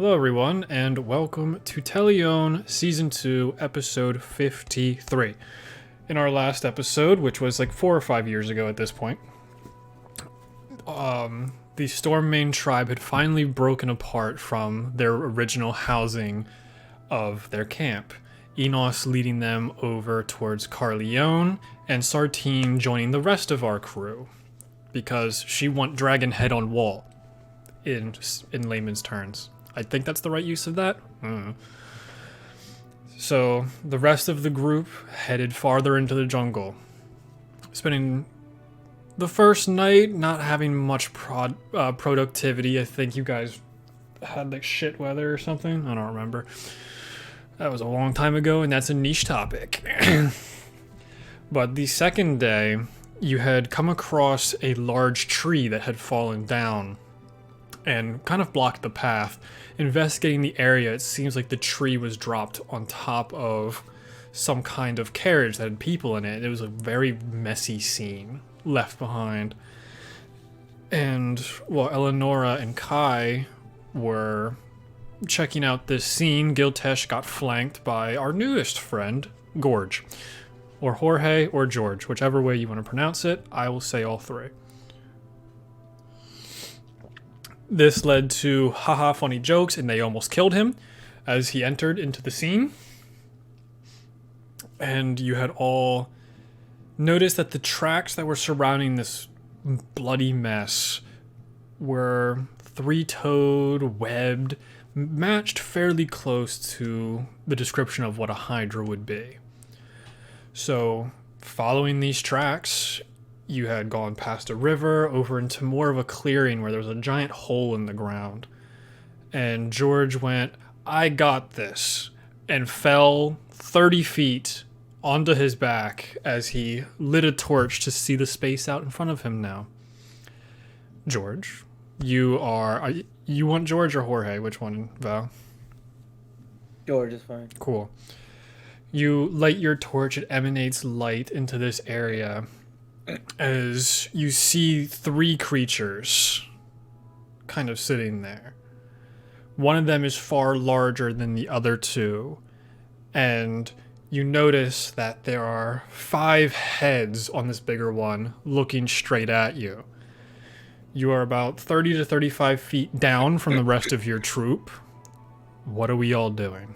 Hello everyone, and welcome to Telione Season 2, Episode 53. In our last episode, which was like 4 or 5 years ago at this point, the Stormmane tribe had finally broken apart from their original housing of their camp. Enos leading them over towards Carleone, and Sartine joining the rest of our crew, because she want dragon head on wall, in layman's terms. I think that's the right use of that. So the rest of the group headed farther into the jungle, spending the first night not having much productivity. I think you guys had like shit weather or something. I don't remember. That was a long time ago, and that's a niche topic. But the second day, you had come across a large tree that had fallen down and kind of blocked the path. Investigating the area, it seems like the tree was dropped on top of some kind of carriage that had people in it. It was a very messy scene left behind. And while Eleonora and Kai were checking out this scene, Giltesh got flanked by our newest friend, Gorge. Or Jorge or George, whichever way you want to pronounce it. I will say all three. This led to haha funny jokes, and they almost killed him as he entered into the scene. And you had all noticed that the tracks that were surrounding this bloody mess were three-toed, webbed, matched fairly close to the description of what a Hydra would be. So, following these tracks, you had gone past a river over into more of a clearing where there was a giant hole in the ground. And George went, "I got this," and fell 30 feet onto his back as he lit a torch to see the space out in front of him now. George, you want George or Jorge? Which one, Val? George is fine. Cool. You light your torch, it emanates light into this area as you see three creatures kind of sitting there. One of them is far larger than the other two, and you notice that there are 5 heads on this bigger one looking straight at you. You are about 30 to 35 feet down from the rest of your troop. What are we all doing?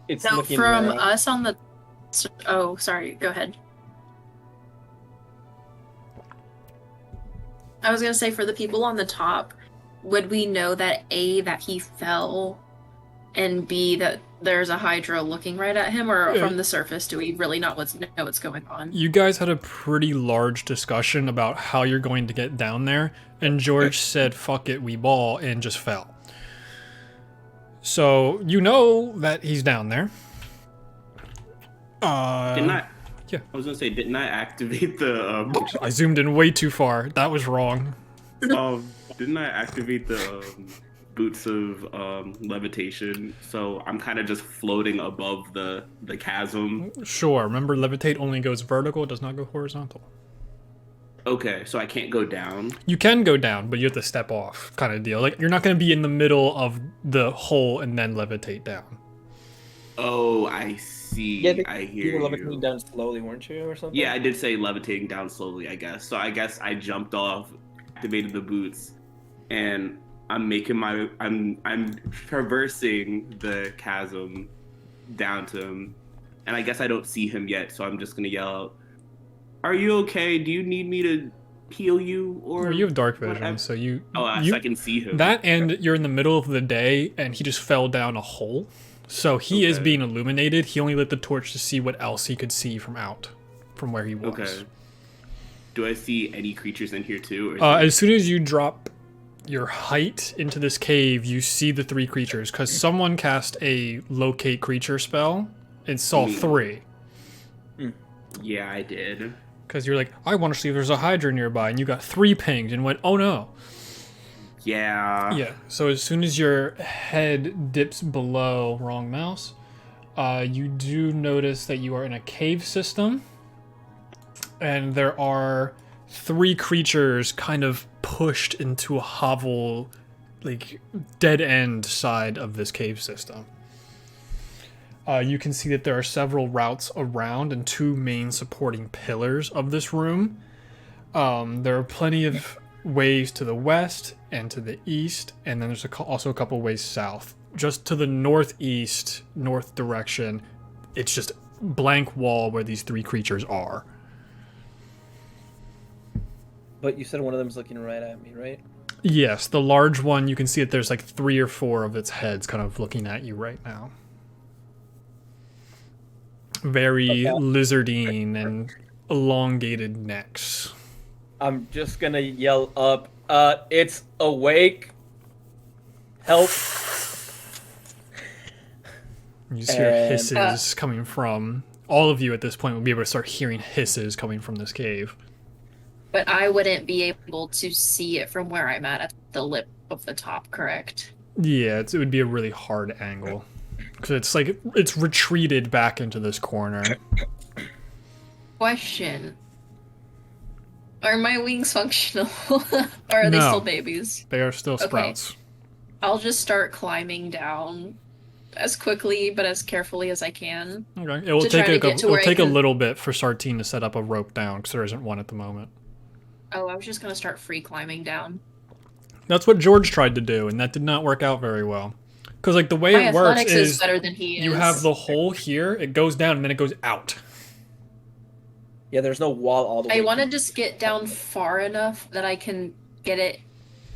It's So looking from like- us on the... Oh, sorry. Go ahead. I was going to say, for the people on the top, would we know that A, that he fell, and B, that there's a Hydra looking right at him, or from the surface, do we really know what's going on? You guys had a pretty large discussion about how you're going to get down there, and George said, "Fuck it, we ball," and just fell. So, you know that he's down there. Didn't I? Yeah. I was gonna say, didn't I activate the? I zoomed in way too far. That was wrong. Didn't I activate the boots of levitation? So I'm kind of just floating above the chasm. Sure. Remember, levitate only goes vertical, it does not go horizontal. Okay, so I can't go down. You can go down, but you have to step off, kind of deal. Like, you're not going to be in the middle of the hole and then levitate down. Oh, I see. Yeah, I you hear were you. levitating down slowly, weren't you, or something? Yeah, I did say levitating down slowly, I guess. So I guess I jumped off, activated the boots, and I'm making my I'm traversing the chasm down to him. And I guess I don't see him yet, so I'm just gonna yell out, "Are you okay? Do you need me to heal you?" Or Well, you have dark vision, whatever? so you... So you I can see him. that, and you're in the middle of the day, and he just fell down a hole. So he is Okay. being illuminated. He only lit the torch to see what else he could see from where he was. Okay. Do I see any creatures in here too? Or is it- As soon as you drop your height into this cave, you see the 3 creatures, because someone cast a locate creature spell and saw Me. 3. Yeah, I did. Because you're like, I want to see if there's a Hydra nearby, and you got 3 pinged and went, oh no. Yeah. Yeah, so as soon as your head dips below, wrong mouse, you do notice that you are in a cave system, and there are 3 creatures kind of pushed into a hovel like dead end side of this cave system. You can see that there are several routes around and 2 main supporting pillars of this room. There are plenty of ways to the west and to the east, and then there's also a couple ways south. Just to the northeast, north direction, it's just blank wall where these 3 creatures are. But you said one of them's looking right at me, right? Yes, the large one, you can see that there's like 3 or 4 of its heads kind of looking at you right now. Very lizardine and elongated necks. I'm just gonna yell up, it's awake. Help. You just hear hisses coming from... All of you at this point will be able to start hearing hisses coming from this cave. But I wouldn't be able to see it from where I'm at the lip of the top, correct? Yeah, it would be a really hard angle. Because it's like, it's retreated back into this corner. Question. Are my wings functional? Or are they still babies? They are still sprouts. I'll just start climbing down as quickly but as carefully as I can. Okay. It will take a little bit for Sartine to set up a rope down, because there isn't one at the moment. Oh, I was just going to start free climbing down. That's what George tried to do, and that did not work out very well. Because like the way it works is better than he is. You have the hole here, it goes down, and then it goes out. Yeah, there's no wall all the way. I want to just get down far enough that I can get it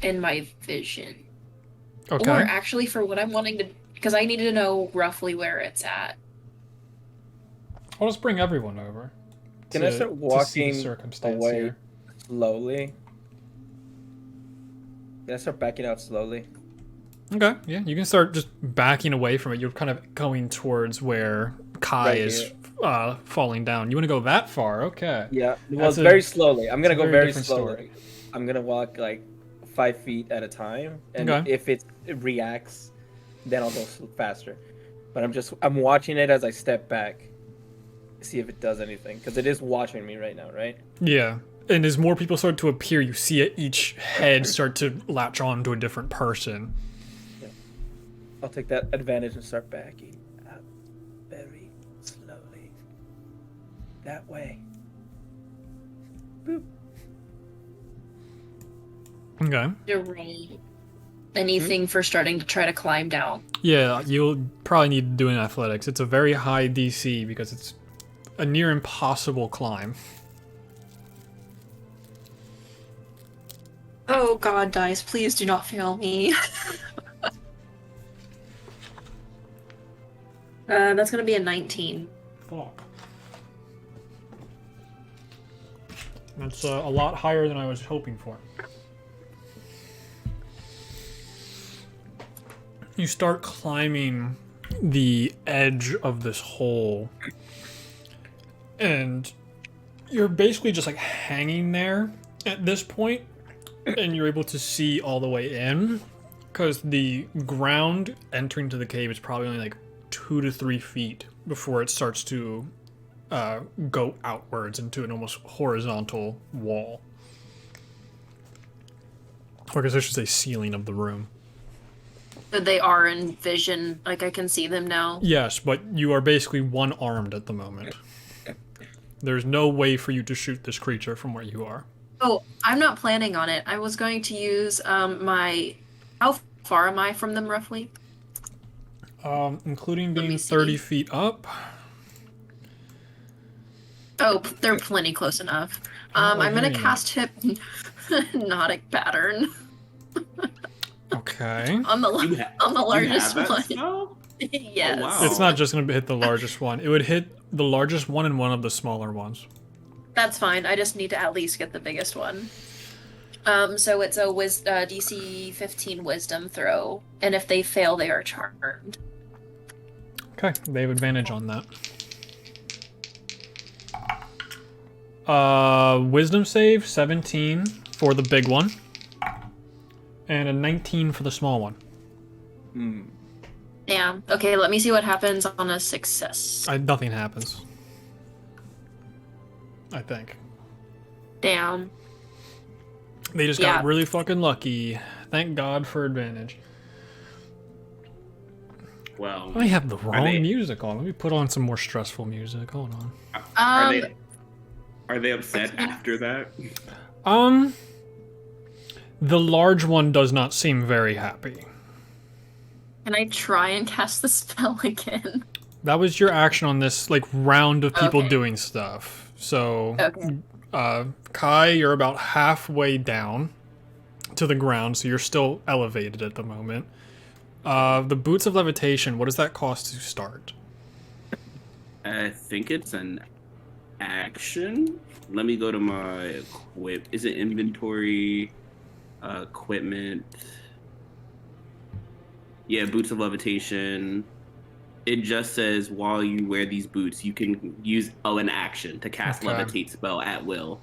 in my vision. Okay. Or actually, for what I'm wanting to... Because I need to know roughly where it's at. I'll just bring everyone over. Can I start walking away here. slowly? Can I start backing out slowly? Okay, yeah, you can start just backing away from it. You're kind of going towards where Kai is falling down. You want to go that far? Okay. Yeah, well, very slowly. I'm going to go very slowly. Story. I'm going to walk like 5 feet at a time. And if it reacts, then I'll go faster. But I'm watching it as I step back. See if it does anything. Because it is watching me right now, right? Yeah. And as more people start to appear, you see each head start to latch on to a different person. Yeah. I'll take that advantage and start backing up very slowly. That way. Boop. Okay. To roll anything for starting to try to climb down. Yeah, you'll probably need to do an athletics. It's a very high DC because it's a near impossible climb. Oh god, dice, please do not fail me. That's gonna be a 19. Fuck. That's a lot higher than I was hoping for. You start climbing the edge of this hole, and you're basically just like hanging there at this point, and you're able to see all the way in, because the ground entering to the cave is probably only like 2 to 3 feet before it starts to go outwards into an almost horizontal wall. Or I guess I should say ceiling of the room. So they are in vision, like I can see them now? Yes, but you are basically one-armed at the moment. There's no way for you to shoot this creature from where you are. Oh, I'm not planning on it. I was going to use my... How far am I from them, roughly? Including being 30 feet up. Oh, they're plenty close enough. I'm going to cast Hypnotic Pattern. Okay. on the largest one. Yes. Oh, wow. It's not just going to hit the largest one. It would hit the largest one and one of the smaller ones. That's fine. I just need to at least get the biggest one. So it's a DC 15 Wisdom throw, and if they fail, they are charmed. Okay, they have advantage on that. Wisdom save, 17 for the big one. And a 19 for the small one. Damn. Okay, let me see what happens on a success. Nothing happens. I think. Damn. They just got really fucking lucky Thank God for advantage. Well, I have the wrong music on. Let me put on some more stressful music. Hold on. Are they upset after that? The large one does not seem very happy. Can I try and cast the spell again? That was your action on this like round of people doing stuff. So, Kai, you're about halfway down to the ground, so you're still elevated at the moment. The Boots of Levitation, what does that cost to start? I think it's an action. Let me go to my equip. Is it inventory? Equipment. Yeah, Boots of Levitation. It just says while you wear these boots, you can use an action to cast Levitate spell at will.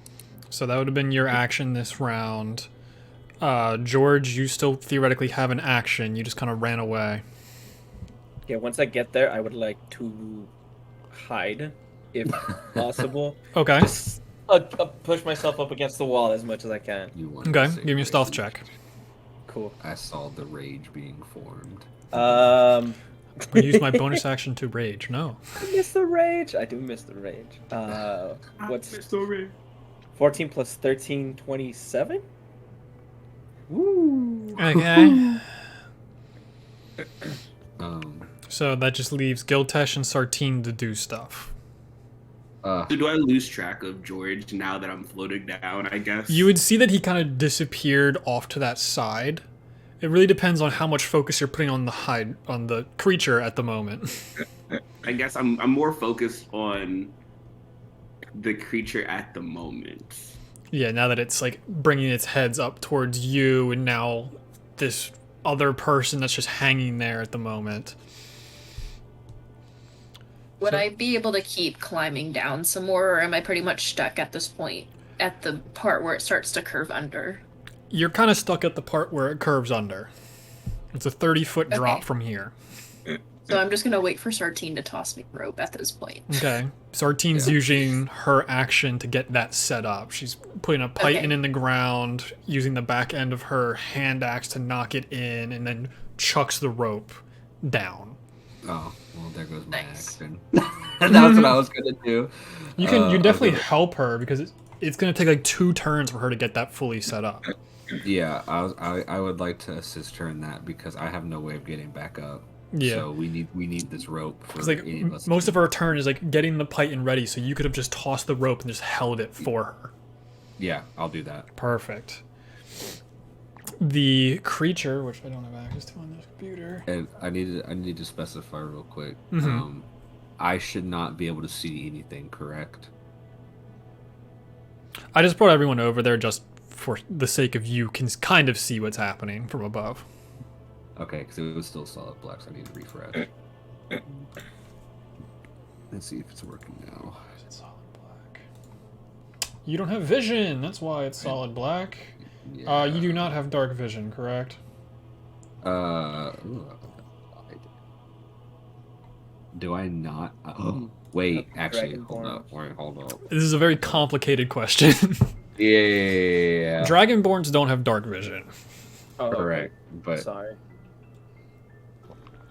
So that would have been your action this round. George, you still theoretically have an action. You just kind of ran away. Yeah, once I get there, I would like to hide, if possible. Okay. Just push myself up against the wall as much as I can. Okay, give me a stealth check. Cool. I saw the rage being formed. I use my bonus action to rage. No. I miss the rage. I do miss the rage. What's 14 plus 13, 27? Woo. Okay. So that just leaves Giltesh and Sartine to do stuff. So do I lose track of George now that I'm floating down, I guess? You would see that he kind of disappeared off to that side. It really depends on how much focus you're putting on the creature at the moment. I guess I'm more focused on the creature at the moment. Yeah, now that it's like bringing its heads up towards you, and now this other person that's just hanging there at the moment. Would I be able to keep climbing down some more, or am I pretty much stuck at this point, at the part where it starts to curve under? You're kind of stuck at the part where it curves under. It's a 30-foot drop from here. So I'm just going to wait for Sartine to toss me rope at this point. Okay. Sartine's using her action to get that set up. She's putting a python in the ground, using the back end of her hand axe to knock it in, and then chucks the rope down. Oh, well, there goes my action. That's what I was going to do. You can definitely help her, because it's going to take like 2 turns for her to get that fully set up. Yeah, I would like to assist her in that, because I have no way of getting back up. Yeah. So we need this rope. Because like most of her turn is like getting the python ready, so you could have just tossed the rope and just held it for her. Yeah, I'll do that. Perfect. The creature, which I don't have access to on this computer. And I need to specify real quick. I should not be able to see anything, correct? I just brought everyone over there just for the sake of you can kind of see what's happening from above. Okay, because it was still solid black, so I need to refresh. Let's see if it's working now. Is it solid black? You don't have vision. That's why it's solid black. Yeah. You do not have dark vision, correct? Do I not? Wait, actually, hold up. This is a very complicated question. Yeah. Dragonborns don't have dark vision. Oh, correct, but sorry.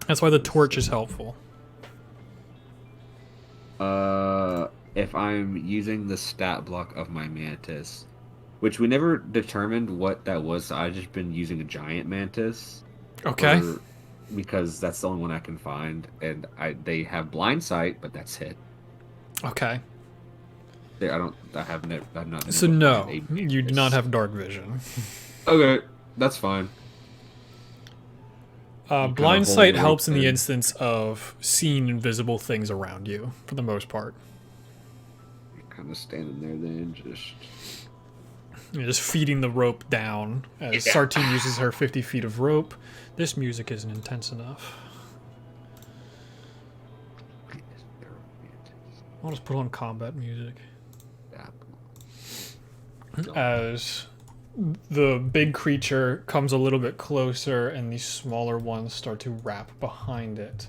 That's why the torch is helpful. If I'm using the stat block of my mantis, which we never determined what that was, so I've just been using a giant mantis. Okay. Because that's the only one I can find, and they have blind sight, but that's it. Okay. I have not. So no, you do not have dark vision. Okay, that's fine. Blind sight helps in the instance of seeing invisible things around you, for the most part. You're kind of standing there then, You're just feeding the rope down as Sartine uses her 50 feet of rope. This music isn't intense enough. I'll just put on combat music. As the big creature comes a little bit closer and these smaller ones start to wrap behind it.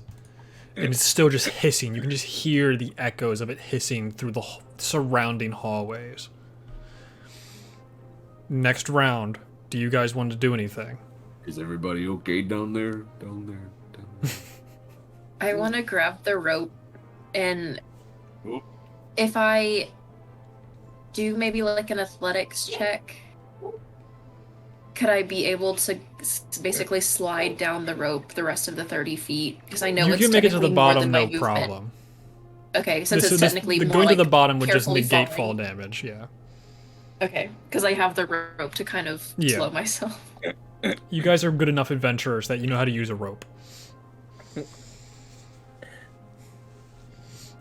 And it's still just hissing. You can just hear the echoes of it hissing through the surrounding hallways. Next round, do you guys want to do anything? Is everybody okay down there? Down there. Down there. I want to grab the rope, and if I do maybe like an athletics check, could I be able to basically slide down the rope the rest of the 30 feet? Because I know You it's can make it to the technically more bottom, than my no movement. problem. Okay, since it's technically more going like to the bottom would just carefully negate falling. fall damage. Yeah. Okay, because I have the rope to kind of slow myself. You guys are good enough adventurers that you know how to use a rope.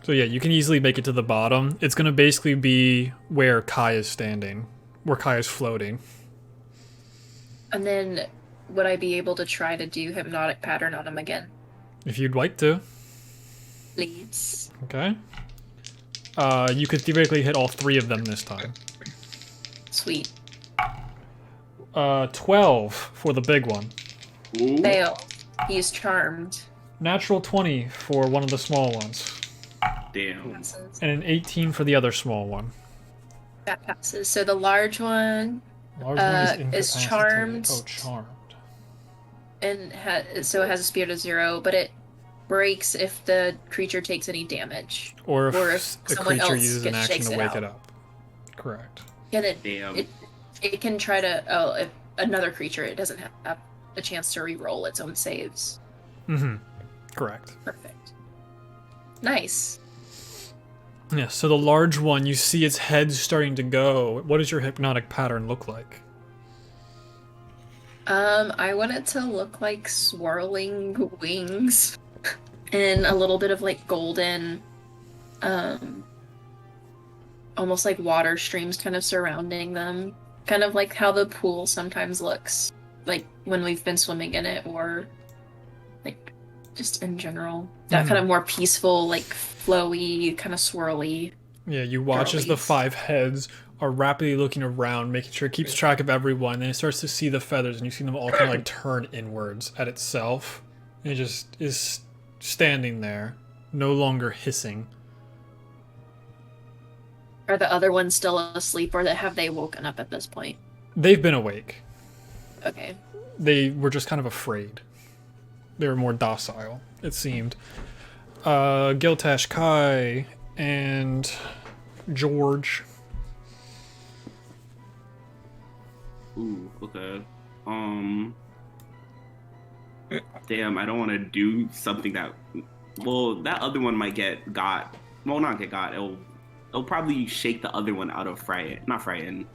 So yeah, you can easily make it to the bottom. It's going to basically be where Kai is standing, where Kai is floating. And then would I be able to try to do hypnotic pattern on him again? If you'd like to. Please. Okay. You could theoretically hit all 3 of them this time. Sweet. 12 for the big one. Ooh. Fail. He's charmed. Natural 20 for one of the small ones. Damn. Passes. And an 18 for the other small one. That passes. So the large one Large one is incapacitated. charmed. Oh, charmed. and so it has a speed of 0, but it breaks if the creature takes any damage. Or if Or a if someone creature else uses an action shakes to it wake out. it up. Correct. And Damn. it can try to if another creature, it doesn't have a chance to re-roll its own saves. Mm-hmm. Correct. Perfect. Nice. Yeah, so the large one, you see its head starting to go. What does your hypnotic pattern look like? I want it to look like swirling wings and a little bit of like golden, almost like water streams kind of surrounding them. Kind of like how the pool sometimes looks, like when we've been swimming in it, or like just in general. That kind of more peaceful, like flowy, kind of swirly. Yeah, you watch as the girlies. 5 heads are rapidly looking around, making sure it keeps track of everyone. Then it starts to see the feathers, and you see them all kind of like turn inwards at itself. And it just is standing there, no longer hissing. Are the other ones still asleep, or have they woken up at this point? They've been awake. Okay. They were just kind of afraid. They were more docile, it seemed. Giltesh, Kai, and George. Ooh, okay. Damn, I don't want to do something that. Well, that other one might got. Well, not get got. It'll probably shake the other one out of frighten.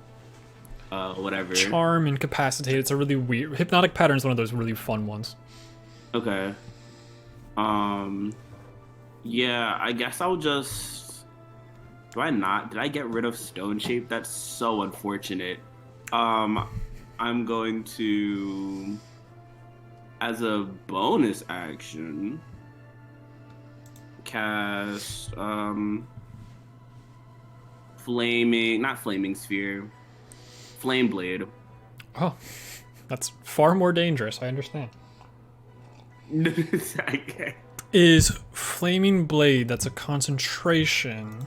Whatever. Charm, incapacitate. It's a really weird. Hypnotic pattern is one of those really fun ones. Okay. Yeah, I guess I'll just. Do I not? Did I get rid of Stone Shape? That's so unfortunate. I'm going to, as a bonus action, cast flaming sphere, flame blade. Oh, that's far more dangerous. I understand. Okay. Is flaming blade? That's a concentration.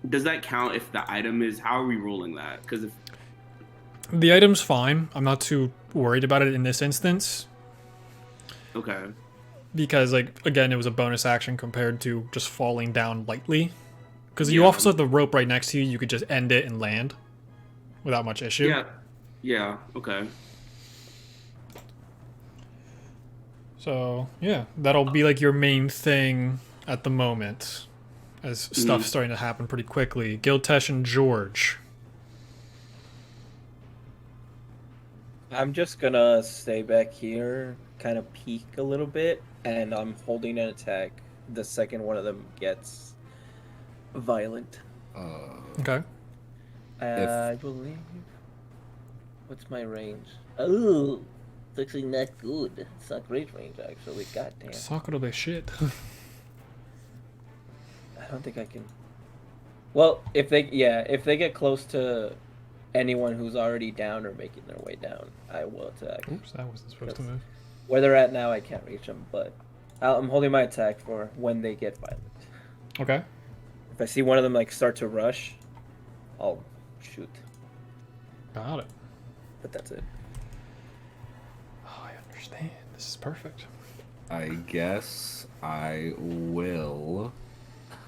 Does that count if the item is? How are we rolling that? Because if The item's fine. I'm not too worried about it in this instance. okay, Because, like, again, it was a bonus action compared to just falling down lightly. Because you Yeah. also have the rope right next to you. You could just end it and land without much issue. yeah, okay. So, yeah, that'll be, like, your main thing at the moment. As stuff's starting to happen pretty quickly. Giltesh and George. I'm just gonna stay back here, kind of peek a little bit, and I'm holding an attack the second one of them gets violent. Okay. I believe. What's my range? Oh, it's actually not good. It's not great range, actually. Goddamn. Sakura the shit. I don't think I can. Well, if they get close to anyone who's already down or making their way down, I will attack. Oops, that wasn't supposed to move. Where they're at now, I can't reach them, but I'm holding my attack for when they get violent. Okay. If I see one of them like start to rush, I'll shoot. Got it. But that's it. understand. This is perfect. I guess I will.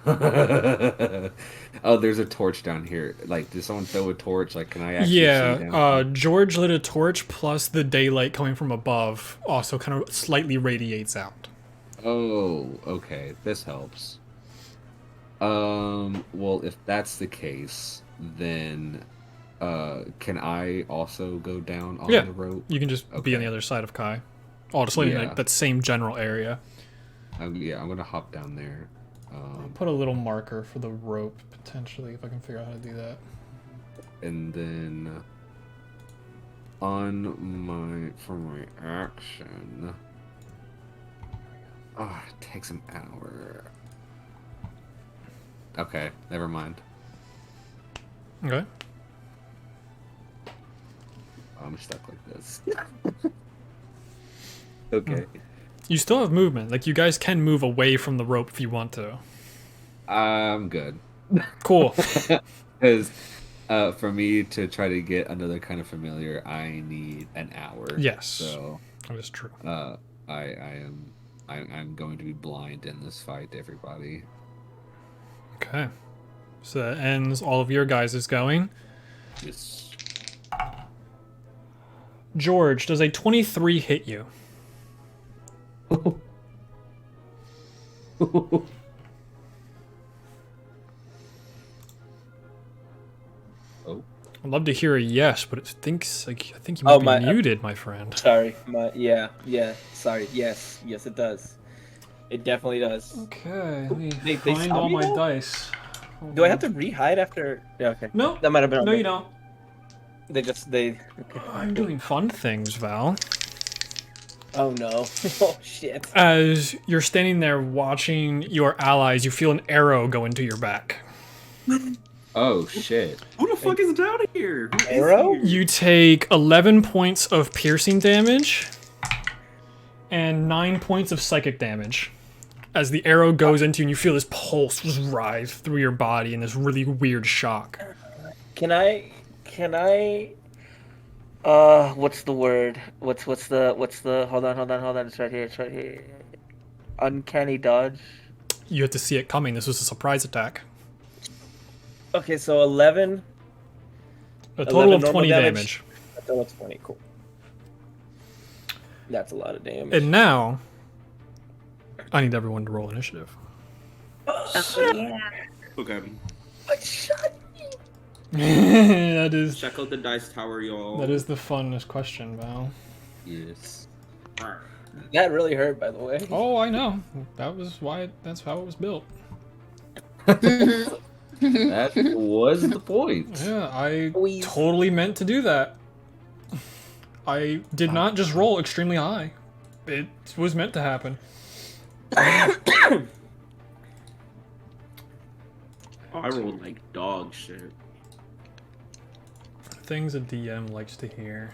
Oh, there's a torch down here. Like, did someone throw a torch? Like, can I actually see down here? George lit a torch, plus the daylight coming from above also kind of slightly radiates out. Oh, okay. This helps. Well, if that's the case, then can I also go down on the rope? You can just be on the other side of Kai. Oh, just like that same general area. Yeah, I'm gonna hop down there. I'll put a little marker for the rope, potentially, if I can figure out how to do that. And then for my action. Oh, it takes an hour. Okay, never mind. Okay. I'm stuck like this. Okay. You still have movement. Like, you guys can move away from the rope if you want to. I'm good. Cool. Because for me to try to get another kind of familiar, I need an hour. Yes. So that is true. I'm going to be blind in this fight, everybody. Okay. So that ends all of your guys' going. Yes. George, does a 23 hit you? Oh. I'd love to hear a yes, but I think you might be muted, my friend. Sorry, sorry. Yes, it does. It definitely does. Okay, let me They find all my dice. Do I have to re-hide after? Yeah, okay. No, that might have been. No, you don't. Okay. I'm doing fun things, Val. Oh no! Oh shit! As you're standing there watching your allies, you feel an arrow go into your back. Oh shit! Who the fuck is down here? Arrow? You take 11 points of piercing damage and 9 points of psychic damage. As the arrow goes into you, and you feel this pulse just rise through your body in this really weird shock. Can I? What's the word? What's the? Hold on. It's right here. Uncanny dodge. You have to see it coming. This was a surprise attack. Okay, so 11. A total of 20 damage. A total of 20. Cool. That's a lot of damage. And now, I need everyone to roll initiative. Yeah. Okay. Shut That is. Check out the dice tower, y'all. That is the funnest question, Val. Yes. That really hurt, by the way. Oh, I know. That's how it was built. That was the point. Yeah, I totally meant to do that. I did not just roll extremely high. It was meant to happen. I rolled like dog shit. Things a DM likes to hear.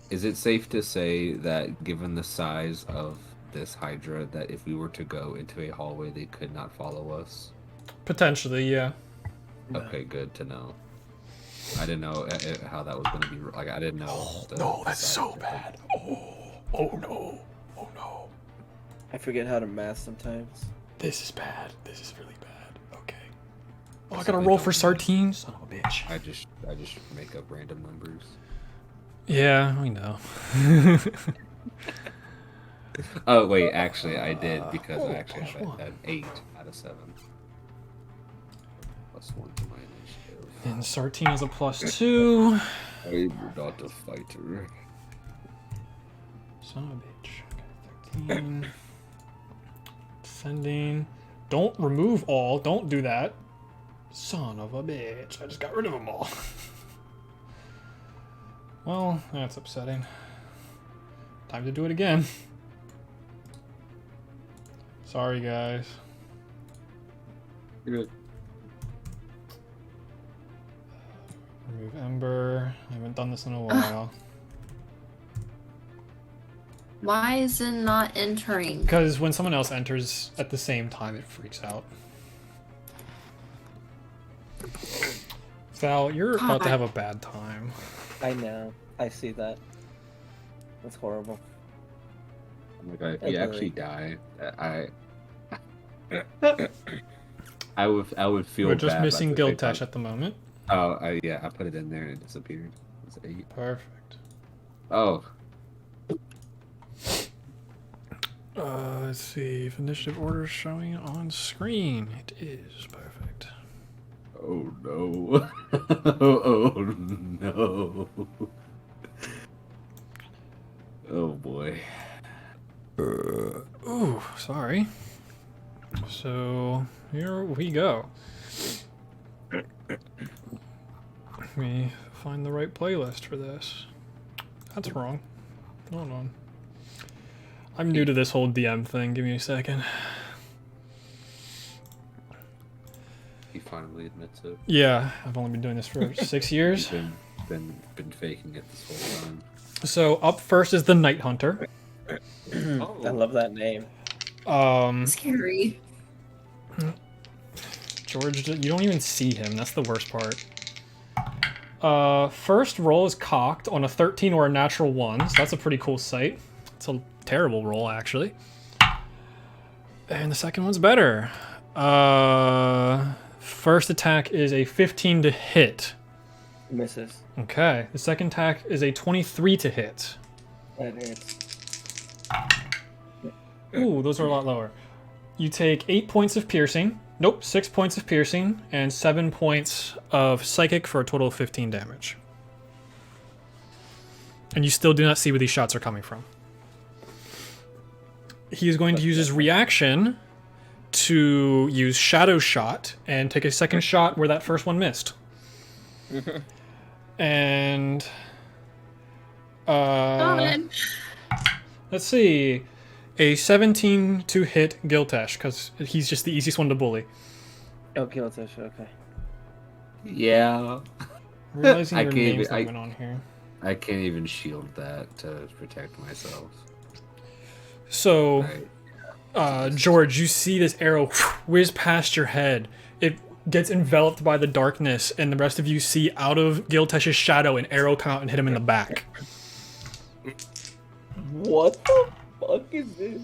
Is it safe to say that given the size of this Hydra, that if we were to go into a hallway, they could not follow us? Potentially, yeah. Okay, good to know. I didn't know how that was going to be. Like, I didn't know. No, that's so bad. Oh no. I forget how to math sometimes. This is bad. This is really bad. Okay. Oh, I gotta roll for Sartine? Son of a bitch. I just make up random numbers. Yeah, we know. Oh, wait, actually, I did, because I actually have an 8 out of 7. +1 to my initiative. And Sartine is a +2. I'm not a fighter. Son of a bitch. Okay, 13. Descending. Don't remove all. Don't do that. Son of a bitch. I just got rid of them all. Well, that's upsetting. Time to do it again. Sorry, guys. You're good. Remove Ember. I haven't done this in a while. Why is it not entering? Because when someone else enters at the same time, it freaks out. Val, you're about to have a bad time. I know. I see that. That's horrible. Oh my god, if you That's actually die, I would feel We're just bad missing about the Giltesh at the moment. Oh, yeah, I put it in there and it disappeared. It's 8. Perfect. Oh, Let's see if initiative order is showing on screen. It is perfect. oh no. Oh no. Oh boy. Ooh, sorry. So here we go. Let me find the right playlist for this. That's wrong. Hold on. I'm new to this whole DM thing. Give me a second. He finally admits it. Yeah, I've only been doing this for 6 years. He's been faking it this whole time. So up first is the Night Hunter. I love that name. Scary. George, you don't even see him. That's the worst part. First roll is cocked on a 13 or a natural 1, so that's a pretty cool sight. It's a terrible roll, actually. And the second one's better. First attack is a 15 to hit. Misses. Okay. The second attack is a 23 to hit. That hits. Ooh, those are a lot lower. You take 8 points of piercing. Nope, 6 points of piercing and 7 points of psychic for a total of 15 damage. And you still do not see where these shots are coming from. He is going to use his reaction to use Shadow Shot and take a second shot where that first one missed. And let's see. A 17 to hit Giltesh, because he's just the easiest one to bully. Oh, Giltesh, okay. Yeah. I'm realizing I your can't name's even- not even on here. I can't even shield that to protect myself. So, Right. George, you see this arrow whiz past your head. It gets enveloped by the darkness, and the rest of you see out of Giltesh's shadow an arrow come out and hit him in the back. What the fuck is this?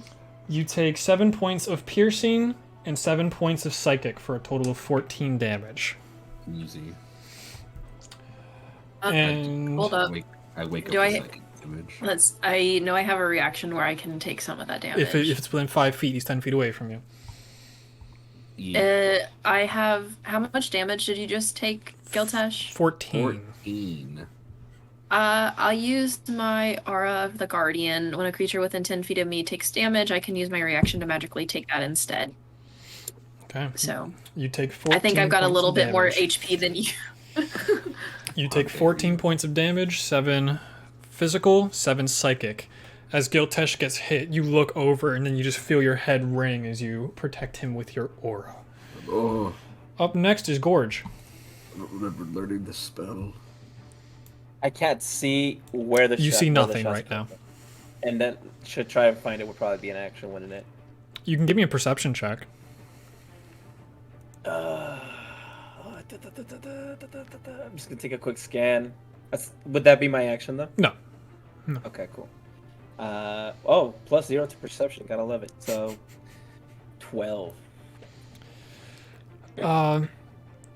You take 7 points of piercing and 7 points of psychic for a total of 14 damage. Easy. And Hold up. I wake Do up I- with psychic damage. I know I have a reaction where I can take some of that damage. if it's within 5 feet, he's 10 feet away from you. Yeah. I have. How much damage did you just take, Giltesh? 14. 14. I'll use my Aura of the Guardian. When a creature within 10 feet of me takes damage, I can use my reaction to magically take that instead. Okay. So You take 14 I think I've got a points little of bit more damage. HP than you. You take 14 points of damage, 7 physical, 7 psychic. As Giltesh gets hit, you look over and then you just feel your head ring as you protect him with your aura. Oh, Up next is Gorge. I don't remember learning the spell. I can't see where the You see where the nothing shots right come now. from. And then should try and find it would probably be an action, wouldn't it? You can give me a perception check. I'm just gonna take a quick scan. Would that be my action though? No. Okay, cool. +0 to perception. Gotta love it. So 12.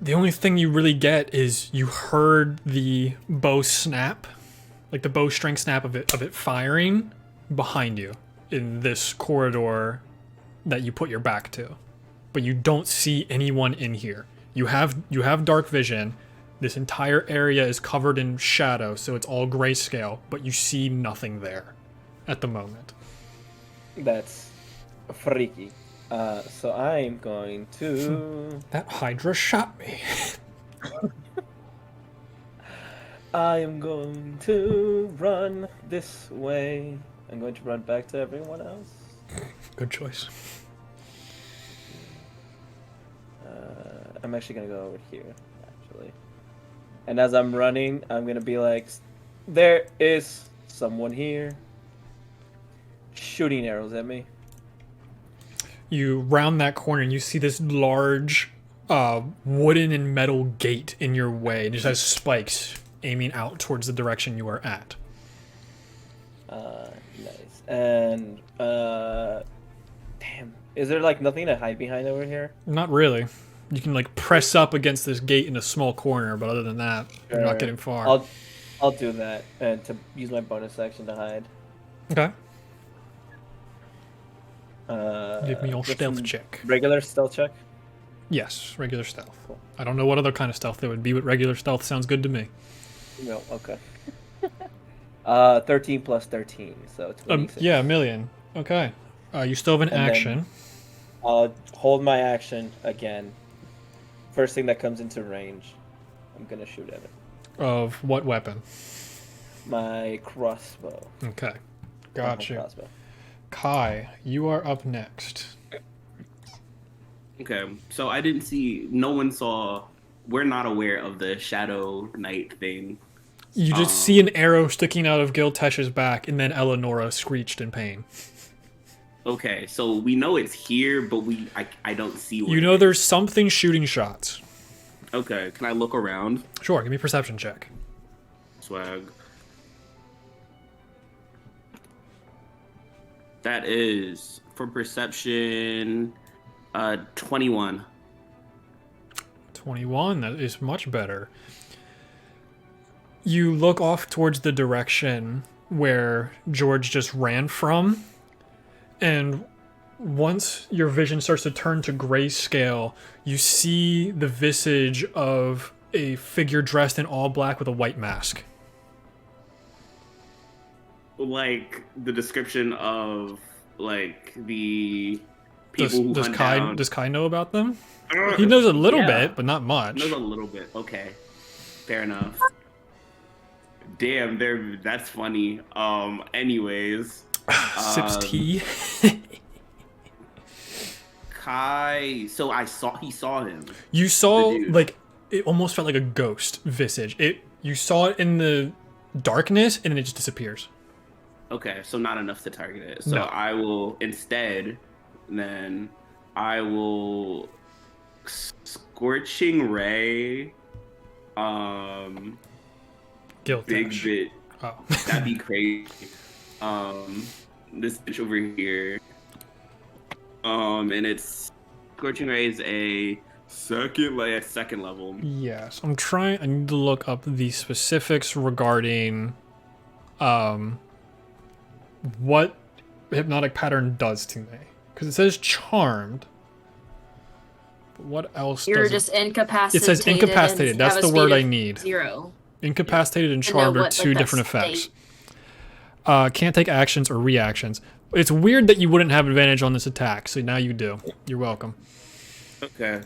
The only thing you really get is you heard the bow snap, like the bowstring snap of it firing behind you in this corridor that you put your back to, but you don't see anyone in here. You have dark vision. This entire area is covered in shadow, so it's all grayscale, but you see nothing there at the moment. That's freaky. So I'm going to. That Hydra shot me. I am going to run this way. I'm going to run back to everyone else. Good choice. I'm actually gonna go over here, actually. And as I'm running, I'm gonna be like, "There is someone here, shooting arrows at me." You round that corner and you see this large wooden and metal gate in your way. It just has spikes aiming out towards the direction you are at. Nice. And damn, is there like nothing to hide behind over here? Not really. You can like press up against this gate in a small corner, but other than that, you're not getting far. I'll do that and to use my bonus action to hide. Okay. Give me your stealth check. Regular stealth check? Yes, regular stealth. Cool. I don't know what other kind of stealth there would be, but regular stealth sounds good to me. No, okay. 13 plus 13, so 26. Yeah, a million. Okay. You still have an action. I'll hold my action again. First thing that comes into range, I'm gonna shoot at it. Of what weapon? My crossbow. Okay. Got you. Crossbow. Kai, you are up next. Okay, so I didn't see. No one saw. We're not aware of the Shadow Knight thing. You just see an arrow sticking out of Giltesh's back, and then Eleonora screeched in pain. Okay, so we know it's here, but I don't see where You know there's something shooting shots. Okay, can I look around? Sure, give me a perception check. Swag. That is, for perception, 21. 21, that is much better. You look off towards the direction where George just ran from, and once your vision starts to turn to grayscale, you see the visage of a figure dressed in all black with a white mask. Like the description of like the people who hunt down. Does Kai know about them? He knows a little bit, but not much. Knows a little bit. Okay, fair enough. Damn, that's funny. Anyways, Sips tea. Kai. So he saw him. You saw like it almost felt like a ghost visage. You saw it in the darkness, and then it just disappears. Okay, so not enough to target it. So No. I will instead, then I will Scorching Ray. Giltesh. Big bit. Oh. That'd be crazy. This bitch over here. And it's Scorching Ray is a second level. Yes, I need to look up the specifics regarding what hypnotic pattern does to me, because it says charmed. But what else? You're just incapacitated. It says incapacitated. That's the word I need. 0. Incapacitated and charmed are two different effects. Can't take actions or reactions. It's weird that you wouldn't have advantage on this attack, so now you do. You're welcome. Okay.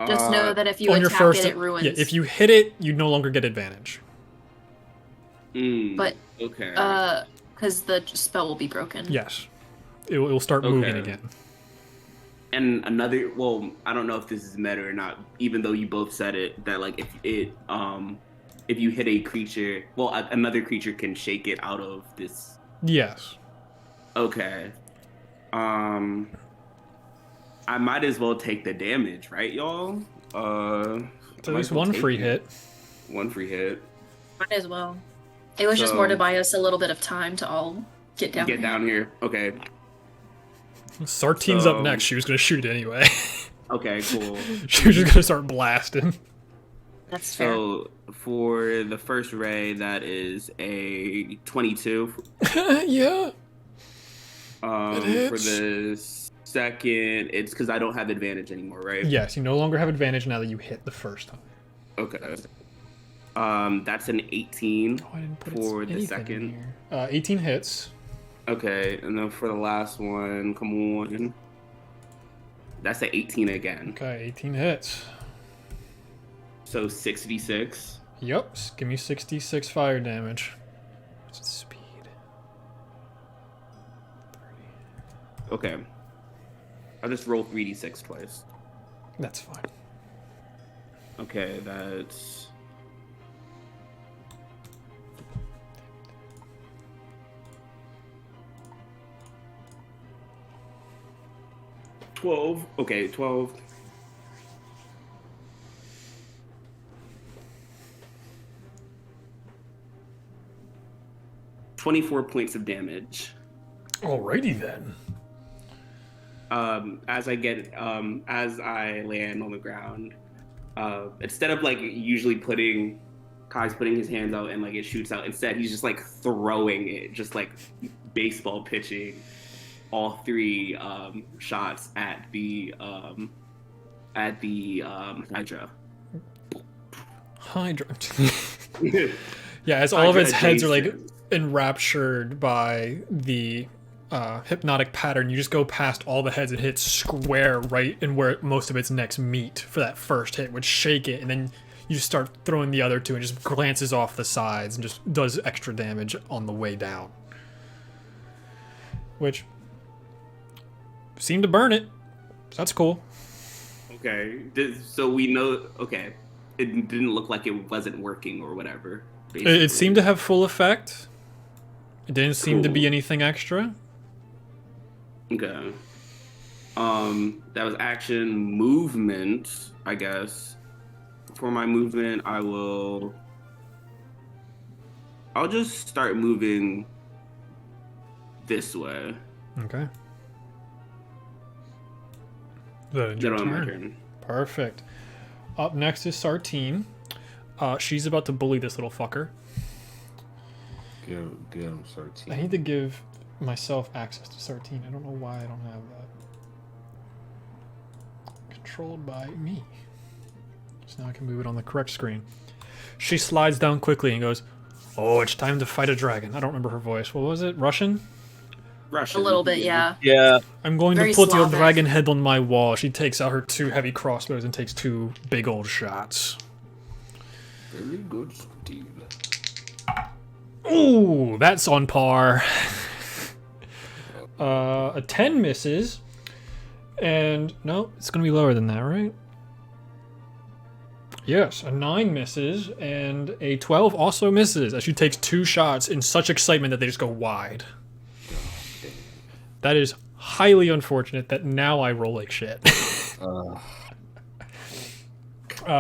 Just know that if you on your attack first, it ruins. yeah, if you hit it, you no longer get advantage. But okay. because the spell will be broken. Yes, it will start moving again. And another, well, I don't know if this is meta or not, even though you both said it, that like if you hit a creature, well, another creature can shake it out of this. Yes. Okay. I might as well take the damage, right, y'all? It's at least one free hit. One free hit. Might as well. It was just more to buy us a little bit of time to all get down. Get down here. Okay. Sartine's up next. She was gonna shoot anyway. Okay, cool. She was just gonna start blasting. That's fair. So for the first ray, that is a 22. Yeah. For the second, it's because I don't have advantage anymore, right? Yes, you no longer have advantage now that you hit the first time. Okay. That's an 18 Oh, I didn't put for the anything in second. here. 18 hits. Okay, and then for the last one, come on. That's an 18 again. Okay, 18 hits. So 66. Yep, give me 66 fire damage. What's the speed? Okay. I'll just roll 3d6 twice. That's fine. Okay, that's... $12. Okay, 12. 24 points of damage. Alrighty then. As I land on the ground, instead of like usually Kai's putting his hands out and like it shoots out, instead he's just like throwing it, just like baseball pitching all 3 shots at the Hydra. Hydra. Yeah, as all of its heads are like enraptured by the hypnotic pattern, you just go past all the heads and hit square right in where most of its necks meet for that first hit, would shake it, and then you just start throwing the other 2 and just glances off the sides and just does extra damage on the way down. Which seemed to burn it. So that's cool. Okay, so we know, okay, it didn't look like it wasn't working or whatever. It seemed to have full effect. It didn't seem to be anything extra. Okay. That was action. Movement, I guess. For my movement, I'll just start moving this way. Okay. Then your Then on my turn. turn. Perfect. Up next is Sartine. She's about to bully this little fucker. Get him, Sartine. I need to give myself access to Sartine. I don't know why I don't have that. Controlled by me. So now I can move it on the correct screen. She slides down quickly and goes, "Oh, it's time to fight a dragon." I don't remember her voice. What was it? Russian? Russian. A little bit, yeah. Yeah. I'm going Very to put your Slavic. dragon head on my wall. She takes out her 2 heavy crossbows and takes 2 big old shots. Very good, Steve. Ooh, that's on par. A 10 misses. And no, it's going to be lower than that, right? Yes, a 9 misses, and a 12 also misses as she takes 2 shots in such excitement that they just go wide. That is highly unfortunate that now I roll like shit.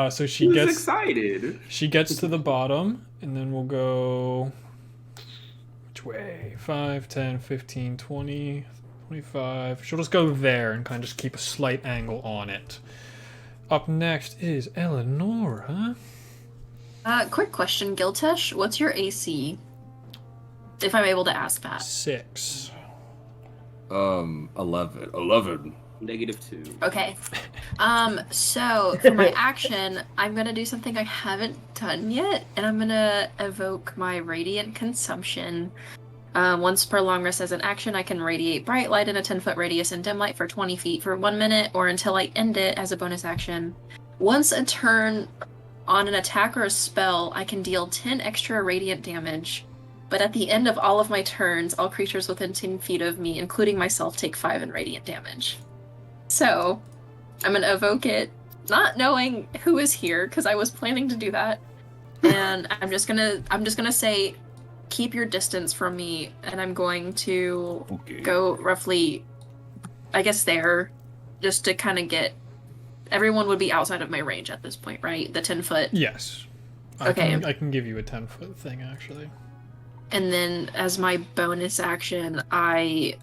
So she Who's gets excited? She gets to the bottom, and then we'll go... Which way? 5, 10, 15, 20, 25. She'll just go there and kind of just keep a slight angle on it. Up next is Eleonora. Quick question, Giltesh. What's your AC? If I'm able to ask that. 6. 11. -2. Okay. So for my action, I'm gonna do something I haven't done yet, and I'm gonna evoke my radiant consumption. Once per long rest as an action, I can radiate bright light in a 10-foot radius and dim light for 20 feet for 1 minute, or until I end it as a bonus action. Once a turn on an attack or a spell, I can deal 10 extra radiant damage. But at the end of all of my turns, all creatures within 10 feet of me, including myself, take 5 in radiant damage. So, I'm gonna evoke it, not knowing who is here, because I was planning to do that. And I'm just gonna say, keep your distance from me, and I'm going to go roughly, I guess there, just to kind of get... Everyone would be outside of my range at this point, right? The 10-foot. Yes. Okay. I can give you a 10-foot thing, actually. And then, as my bonus action, I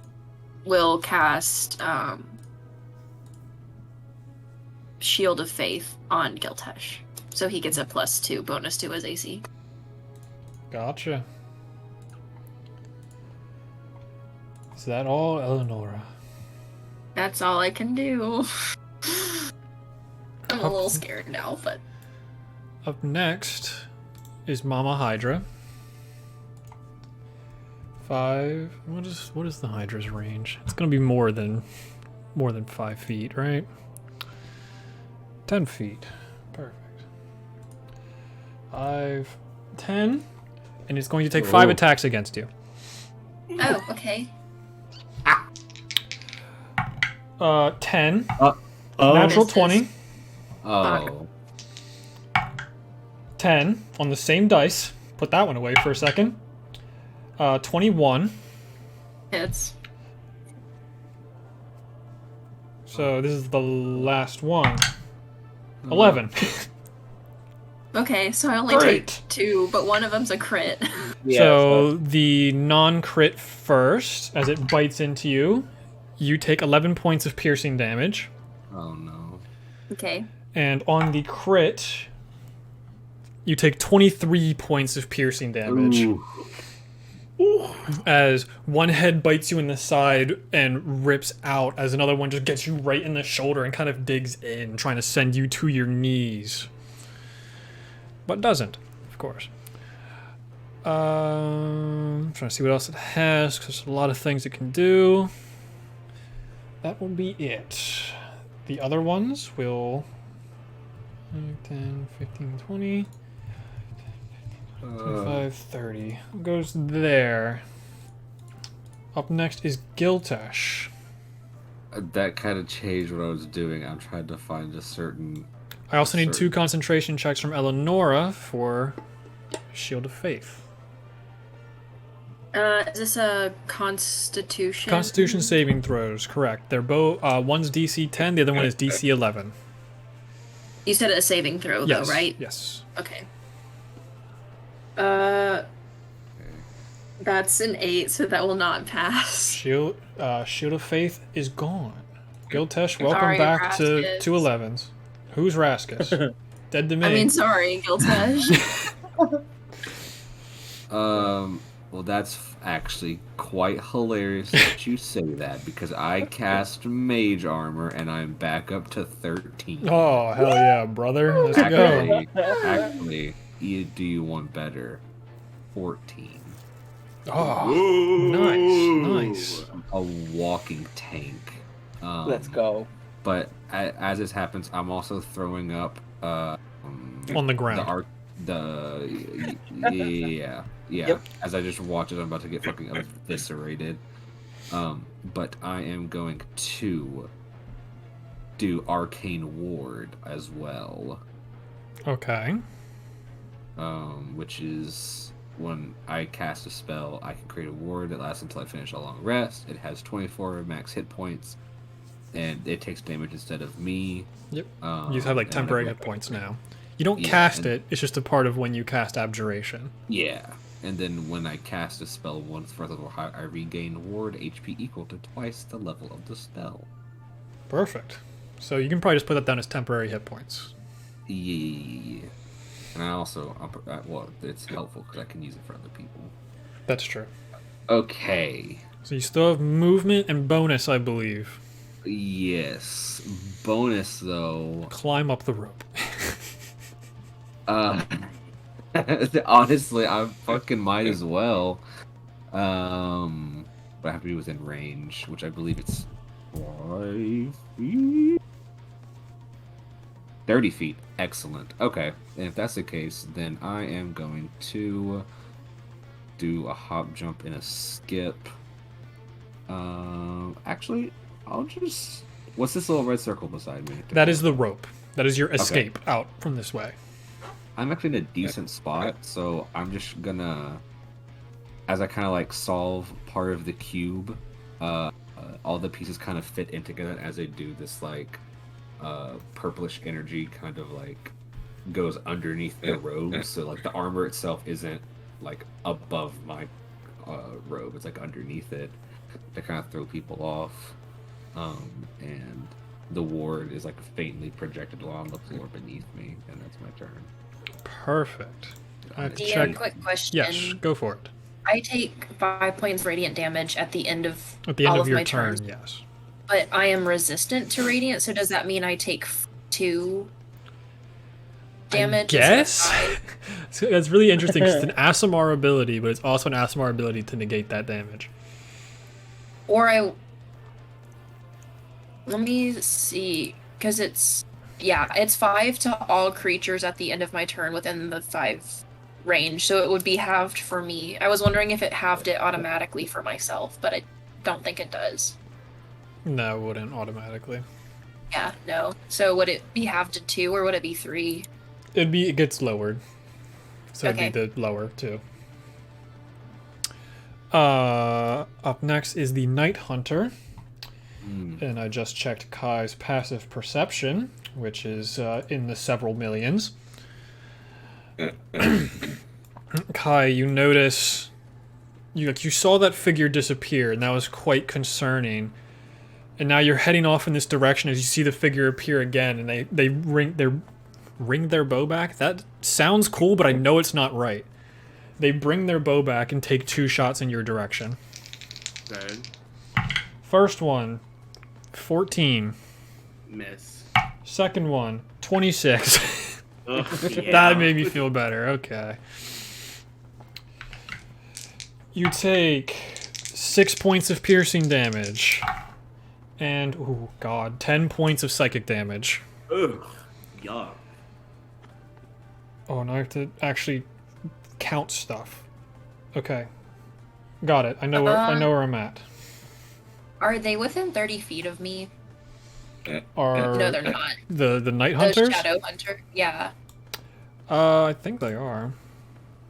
will cast Shield of Faith on Giltesh. So he gets a +2 bonus to his AC. Gotcha. Is that all, Eleonora? That's all I can do. I'm a little scared now, but... Up next is Mama Hydra. 5. What is the Hydra's range? It's gonna be more than 5 feet, right? 10 feet. Perfect. 5, 10, and it's going to take 5 attacks against you. Oh, okay. 10. Natural 20. Oh. 10 on the same dice. Put that one away for a second. 21. Hits. So this is the last one. 11. Okay, so I only Great. take 2, but one of them's a crit. Yeah, So the non-crit first, as it bites into you, you take 11 points of piercing damage. Oh no. Okay. And on the crit, you take 23 points of piercing damage. Ooh. As one head bites you in the side and rips out, as another one just gets you right in the shoulder and kind of digs in, trying to send you to your knees. But doesn't, of course. I'm trying to see what else it has, because there's a lot of things it can do. That will be it. The other ones will... 10, 15, 20... 25, 30. Goes there. Up next is Giltesh. That kind of changed what I was doing. I'm trying to find a certain... I also need 2 concentration checks from Eleonora for Shield of Faith. Is this a Constitution? Constitution saving throws, correct. They're both... one's DC 10, the other one is DC 11. You said a saving throw, Yes. though, right? Yes. Okay. That's an 8, so that will not pass. Shield of Faith is gone. Giltesh, welcome Sorry, back to Raskus. 211s. Who's Raskus? Dead to me. I mean, sorry, Giltesh. Well, that's actually quite hilarious that you say that, because I cast Mage Armor and I'm back up to 13. Oh, hell yeah, brother. Let's go. Actually, do you want better? 14. Oh, nice. A walking tank. let's go. But as this happens, I'm also throwing up On the ground. Yeah. Yep. As I just watch it, I'm about to get fucking eviscerated. But I am going to do Arcane Ward as well. Okay. Which is when I cast a spell, I can create a ward that lasts until I finish a long rest. It has 24 max hit points, and it takes damage instead of me. Yep. You have like and temporary I'm- hit points now. You don't Yeah, cast it, it's just a part of when you cast Abjuration. Yeah. And then when I cast a spell once for level high, I regain ward HP equal to twice the level of the spell. Perfect. So you can probably just put that down as temporary hit points. Yeah. And I also, well, it's helpful because I can use it for other people. That's true. Okay. So you still have movement and bonus, I believe. Yes. Bonus, though. Climb up the rope. Honestly, I fucking might as well. But I have to be within range, which I believe it's 5 feet? 30 feet. Excellent. Okay. And if that's the case, then I am going to do a hop, jump, and a skip. Actually, I'll just... What's this little red circle beside me? That is the rope. That is your escape out from this way. I'm actually in a decent spot, so I'm just gonna, as I kind of like solve part of the cube, all the pieces kind of fit in together as they do. This like purplish energy kind of like goes underneath the robe, so like the armor itself isn't like above my robe; it's like underneath it to kind of throw people off, and the ward is like faintly projected along the floor beneath me, and that's my turn. Perfect. I have to DM, check. quick question. Yes, go for it. I take 5 points radiant damage at the end of At the end all of your my turn, turns, yes. but I am resistant to radiant, so does that mean I take 2 damage? Yes. instead of 5? So that's really interesting. 'Cause it's an Asimar ability, but it's also an Asimar ability to negate that damage. Or let me see, because it's 5 to all creatures at the end of my turn within the 5 range, so it would be halved for me. I was wondering if it halved it automatically for myself, but I don't think it does. No, it wouldn't automatically. Yeah, no. So would it be halved to 2 or would it be 3? It gets lowered. So Okay. it'd be the lower too. Up next is the Night Hunter. And I just checked Kai's passive perception, which is in the several millions. Kai, you notice you saw that figure disappear, and that was quite concerning. And now you're heading off in this direction as you see the figure appear again, and they ring their bow back. That sounds cool, but I know it's not right. They bring their bow back and take 2 shots in your direction. Okay. First one, 14. Miss. Second one, 26. Oh, yeah. That made me feel better. Okay. You take 6 points of piercing damage. And, oh god, 10 points of psychic damage. Ugh. Yeah. Oh, now I have to actually count stuff. Okay. Got it. I know where I'm at. Are they within 30 feet of me? Are No, they're not. the night The hunters? shadow hunter? Yeah. I think they are.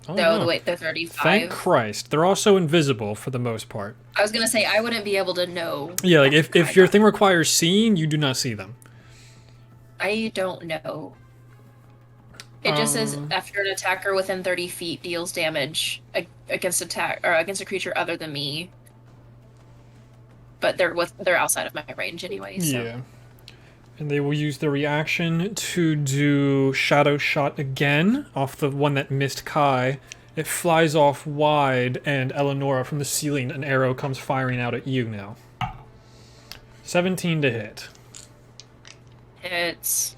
Oh, No, no. wait, they're 35. Thank Christ. They're also invisible for the most part. I was gonna say, I wouldn't be able to know. Yeah, like if your thing requires seeing, you do not see them. I don't know. It just says after an attacker within 30 feet deals damage against a creature other than me. But they're outside of my range anyway. So. Yeah. And they will use their reaction to do Shadow Shot again off the one that missed Kai. It flies off wide, and Eleonora from the ceiling, an arrow comes firing out at you now. 17 to hit. It's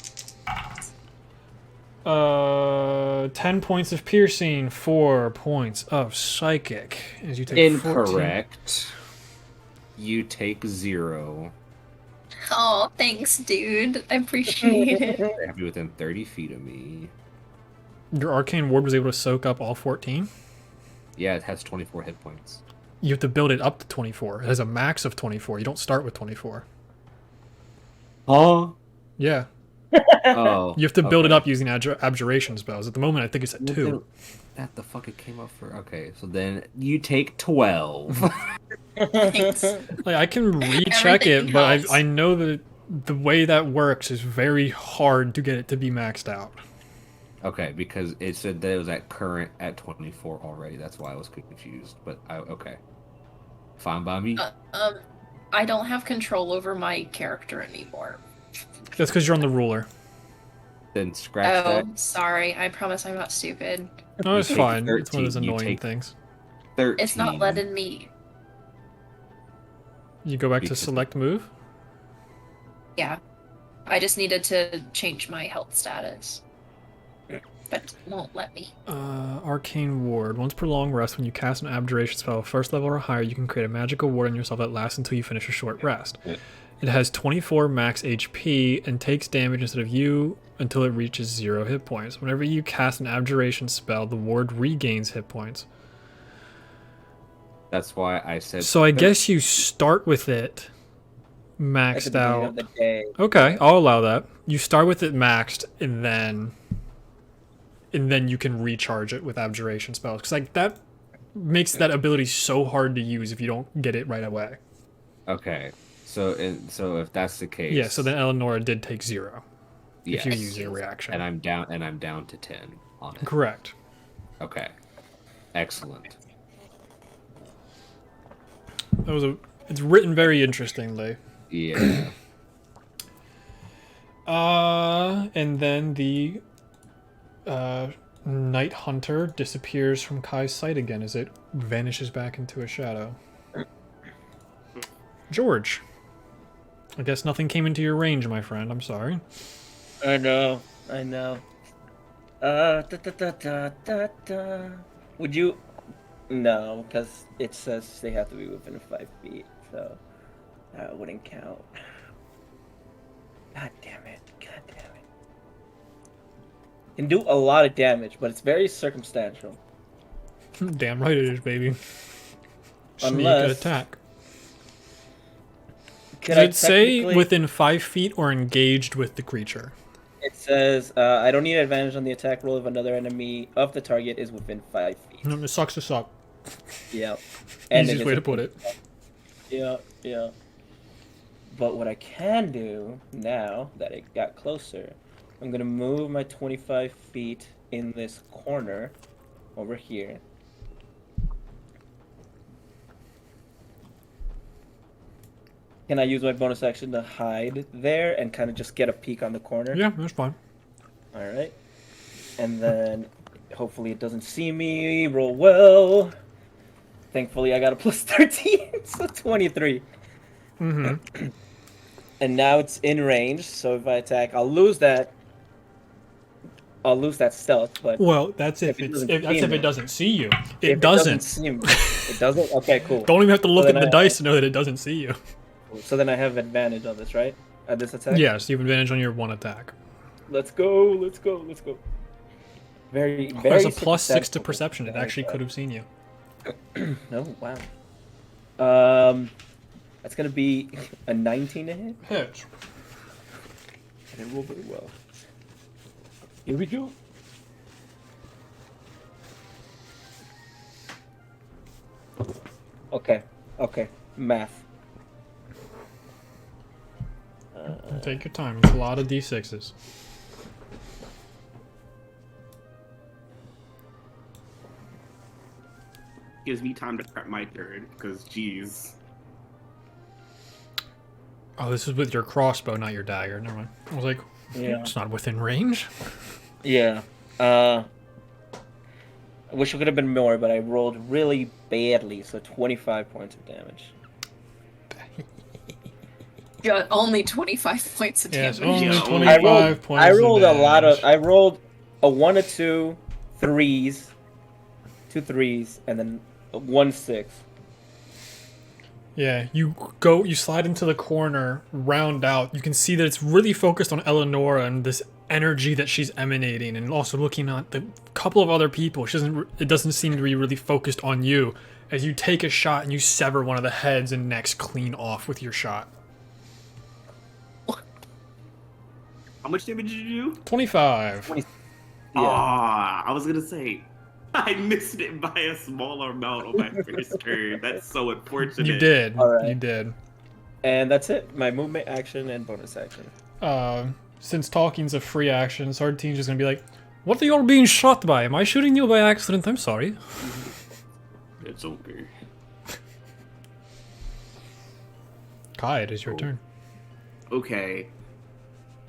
10 points of piercing, 4 points of psychic. As you take Incorrect. You take 0. oh, thanks, dude. I appreciate it. They have to be within 30 feet of me. Your arcane ward was able to soak up all 14? Yeah, it has 24 hit points. You have to build it up to 24. It has a max of 24. You don't start with 24. Huh? Yeah. Oh. You have to build it up using abjuration spells. At the moment, I think it's at 2. That the fuck it came up for? Okay, so then you take 12. Thanks. Like, I can recheck it, Everything but helps. I know that the way that works is very hard to get it to be maxed out. Okay, because it said that it was at 24 already. That's why I was confused. But okay, fine by me. I don't have control over my character anymore. That's because you're on the ruler. Then scratch that. Oh, sorry. I promise I'm not stupid. No, it's take fine. It's one of those 13, you annoying take- things. 13. It's not letting me. You go back to Because- select move. Yeah. I just needed to change my health status. But it won't let me. Arcane Ward. Once per long rest, when you cast an abjuration spell, first level or higher, you can create a magical ward on yourself that lasts until you finish a short rest. It has 24 max HP and takes damage instead of you until it reaches 0 hit points. Whenever you cast an abjuration spell, the ward regains hit points. That's why I said. So I guess you start with it At the maxed beginning out. of the day. Okay, I'll allow that. You start with it maxed, and then you can recharge it with abjuration spells. Because like that makes that ability so hard to use if you don't get it right away. Okay, so if that's the case. Yeah. So then Eleonora did take 0 yes, if you use your reaction. and I'm down to 10 on it. Correct. Okay, excellent. It's written very interestingly. Yeah. And then the Night Hunter disappears from Kai's sight again as it vanishes back into a shadow. George. I guess nothing came into your range, my friend. I'm sorry. I know. Would you? No, because it says they have to be within 5 feet, so that wouldn't count. God damn it! Can do a lot of damage, but it's very circumstantial. Damn right it is, baby. Sneak Unless- attack. Could Does I it say technically- within 5 feet or engaged with the creature? It says I don't need advantage on the attack roll if another enemy of the target is within 5 feet. It sucks to suck. Yeah. Easiest way to put it. Yeah. But what I can do now that it got closer, I'm gonna move my 25 feet in this corner over here. Can I use my bonus action to hide there and kind of just get a peek on the corner? Yeah, that's fine. All right. And then hopefully it doesn't see me. Roll well. Thankfully, I got a plus 13, so 23. Mm-hmm. And now it's in range, so if I attack, I'll lose that stealth. But Well, that's if it doesn't see you. It doesn't. See me. It doesn't? Okay, cool. Don't even have to look So at then the dice to know that it doesn't see you. So then I have advantage on this, right? At this attack? Yes, you have advantage on your one attack. Let's go. Very, Oh, very there's a plus 6 to successful. perception. It actually could have seen you. Oh, wow. That's going to be a 19 to hit. Hits. And it roll very well. Here we go. Okay. Math. Take your time. It's a lot of d6s. Gives me time to prep my turn, because geez. Oh, this is with your crossbow, not your dagger. Never mind. I was like, Yeah. it's not within range. Yeah. I wish it could have been more, but I rolled really badly, so 25 points of damage. Yeah, only 25 points of Yes, damage. only Yeah, 25 points. I rolled of a lot of. damage. I rolled a 1, a 2, 3s, 2 3s, and then 1 6. Yeah, you slide into the corner, round out. You can see that it's really focused on Eleonora and this energy that she's emanating, and also looking at the couple of other people. It doesn't seem to be really focused on you. As you take a shot and you sever one of the heads and necks clean off with your shot. How much damage did you do? 25. Yeah. Ah, I was gonna say, I missed it by a smaller amount on my first turn. That's so unfortunate. You did. All right. You did. And that's it. My movement action and bonus action. Since talking's a free action, Sartine's just gonna be like, "What are you all being shot by? Am I shooting you by accident? I'm sorry." It's okay. Kai, it is your turn. Okay.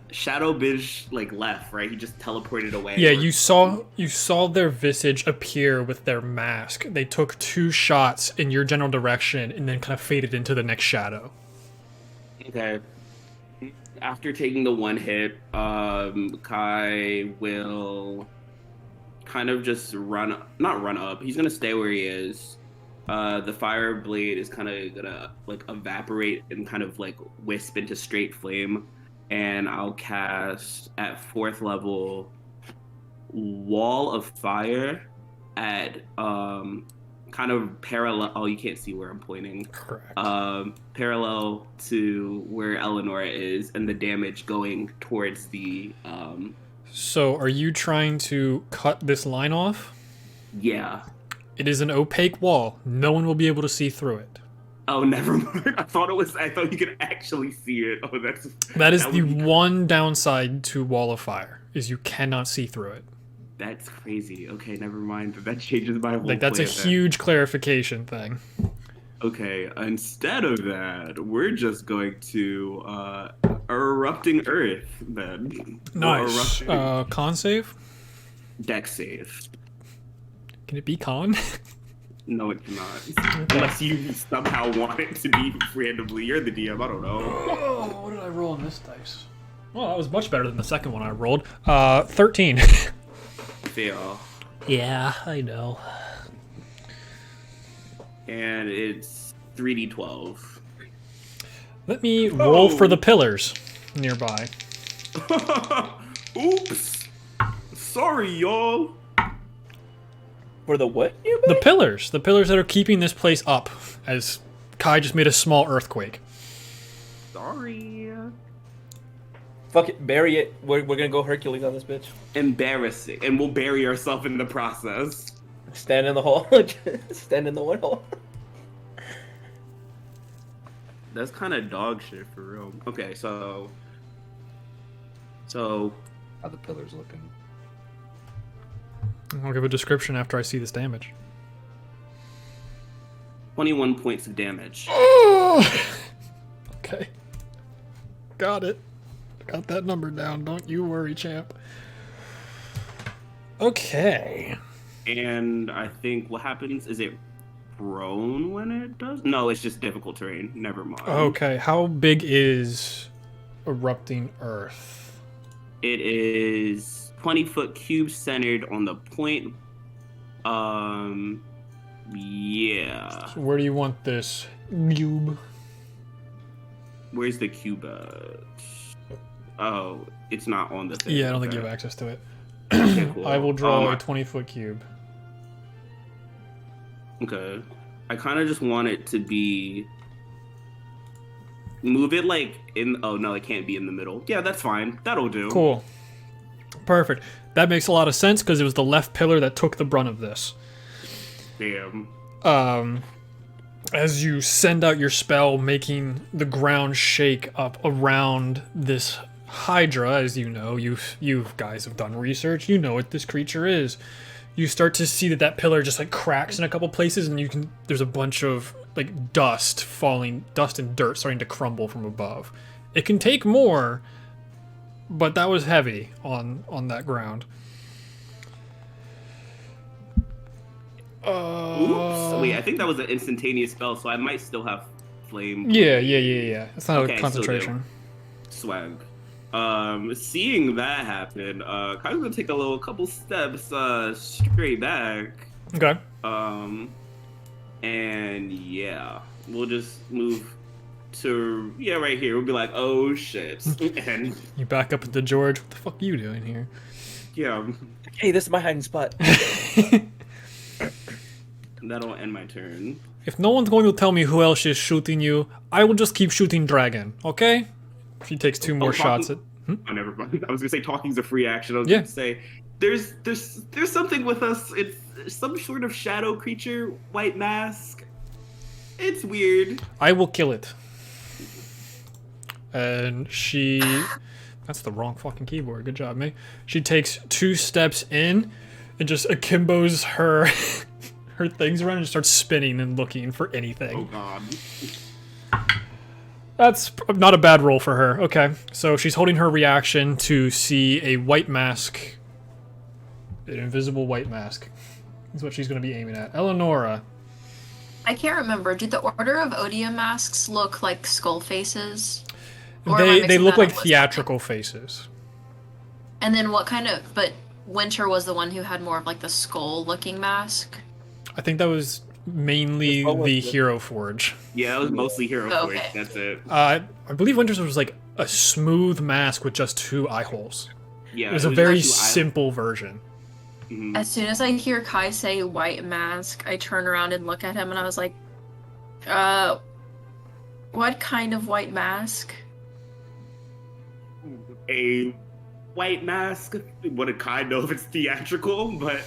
Shadow Bish left, right? He just teleported away. Yeah, you saw their visage appear with their mask. They took 2 shots in your general direction and then kind of faded into the next shadow. Okay. After taking the 1 hit, Kai will kind of just not run up. He's gonna stay where he is. The fire blade is kind of gonna evaporate and kind of wisp into straight flame. And I'll cast at 4th level Wall of Fire at kind of parallel. Oh, you can't see where I'm pointing. Correct. Parallel to where Eleonora is, and the damage going towards the. So, are you trying to cut this line off? Yeah. It is an opaque wall. No one will be able to see through it. Oh, never mind. I thought you could actually see it. Oh, That is the one downside to Wall of Fire, is you cannot see through it. That's crazy. Okay, never mind. That changes my whole That's a plan then. huge clarification thing. Okay, instead of that, we're just going to Erupting Earth then. Nice. Or Con save? Dex save. Can it be con? No, it's not. Unless you somehow want it to be randomly. You're the DM, I don't know. Oh, what did I roll on this dice? Well, that was much better than the second one I rolled. 13. Fail. Yeah, I know. And it's 3d12. Let me roll for the pillars nearby. Oops. Sorry, y'all. For the what? The pillars that are keeping this place up, as Kai just made a small earthquake. Sorry. Fuck it, bury it. We're gonna go Hercules on this bitch. Embarrassing. And we'll bury ourselves in the process. Stand in the hole. Stand in the one hole. That's kind of dog shit for real. Okay, so How the pillars looking? I'll give a description after I see this damage. 21 points of damage. Okay. Got it. Got that number down. Don't you worry, champ. Okay. And I think what happens is it prone when it does? No, it's just difficult terrain. Never mind. Okay. How big is erupting earth? It is 20-foot cube centered on the point. Yeah. So where do you want this cube? Where's the cube? Oh, it's not on the thing. Yeah, I don't think you have access to it. Okay, cool. I will draw a 20-foot cube. Okay. I kind of just want it to be... Move it like in... Oh, no, it can't be in the middle. Yeah, that's fine. That'll do. Cool. Perfect. That makes a lot of sense because it was the left pillar that took the brunt of this. Damn. As you send out your spell, making the ground shake up around this Hydra, as you know, you guys have done research, you know what this creature is. You start to see that pillar just like cracks in a couple places, and there's a bunch of like dust and dirt starting to crumble from above. It can take more, but that was heavy on that ground. Oops. Wait, I think that was an instantaneous spell, so I might still have flame. Yeah. It's not Okay, a concentration. Swag. Seeing that happen, kind of gonna take a couple steps straight back. Okay. And yeah, we'll just move to right here. We'll be like, oh shit, and You back up into George. What the fuck are you doing here? yeah, Hey, this is my hiding spot. that'll end my turn. If no one's going to tell me who else is shooting you, I will just keep shooting Dragon, okay? If he takes two more shots at... Oh, never mind. I was gonna say talking's a free action. I was Yeah. gonna say there's something with us. It's some sort of shadow creature, white mask. It's weird. I will kill it. And she... That's the wrong fucking keyboard. Good job, me. She takes 2 steps in and just akimbos her her things around and just starts spinning and looking for anything. Oh god. That's not a bad roll for her. Okay, so she's holding her reaction to see a white mask. An invisible white mask. That's what she's going to be aiming at. Eleonora. I can't remember. Do the Order of Odium masks look like skull faces? Or am I They mixing look that like up with theatrical faces. And then what kind of... But Winter was the one who had more of like the skull-looking mask. I think that was mainly the Hero Forge. Yeah, it was mostly Hero Forge. Okay. That's it. I believe Winter's was like a smooth mask with just 2 eye holes. Yeah, It was a very simple version. Mm-hmm. As soon as I hear Kai say white mask, I turn around and look at him and I was like, what kind of white mask? A white mask. Wouldn't kind know if it's theatrical, but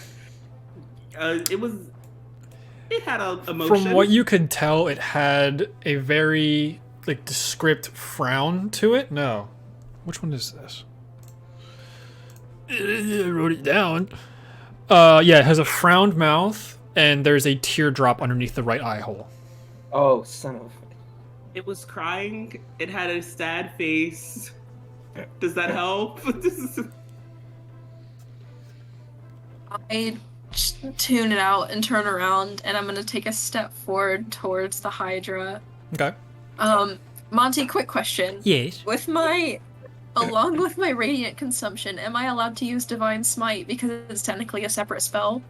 it had a emotion. From what you could tell, it had a very like descript frown to it. No. Which one is this? I wrote it down. Yeah, it has a frowned mouth, and there's a teardrop underneath the right eye hole. Oh, son of... It was crying. It had a sad face. Does that help? I tune it out and turn around, and I'm gonna take a step forward towards the Hydra. Okay. Monty, quick question. Yes. Along with my radiant consumption, am I allowed to use Divine Smite because it's technically a separate spell?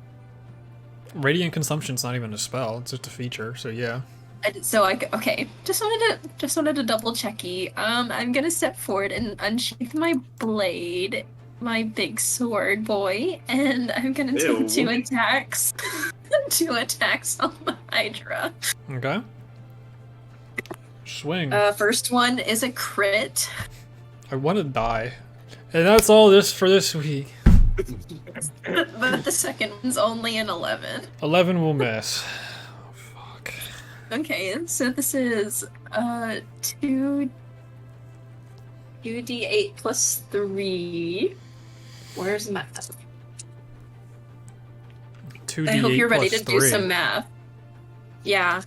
Radiant Consumption's not even a spell; it's just a feature. So yeah. Okay. Just wanted to double checky. I'm gonna step forward and unsheath my blade, my big sword boy, and I'm gonna take 2 attacks. 2 attacks on the Hydra. Okay. Swing. First one is a crit. I want to die, and that's all for this week. But the second one's only an 11. 11 will miss. Oh, fuck. Okay, so this is 2d8 plus 3. Where's my... 2d8 I hope you're ready plus to do 3. some math. Yeah,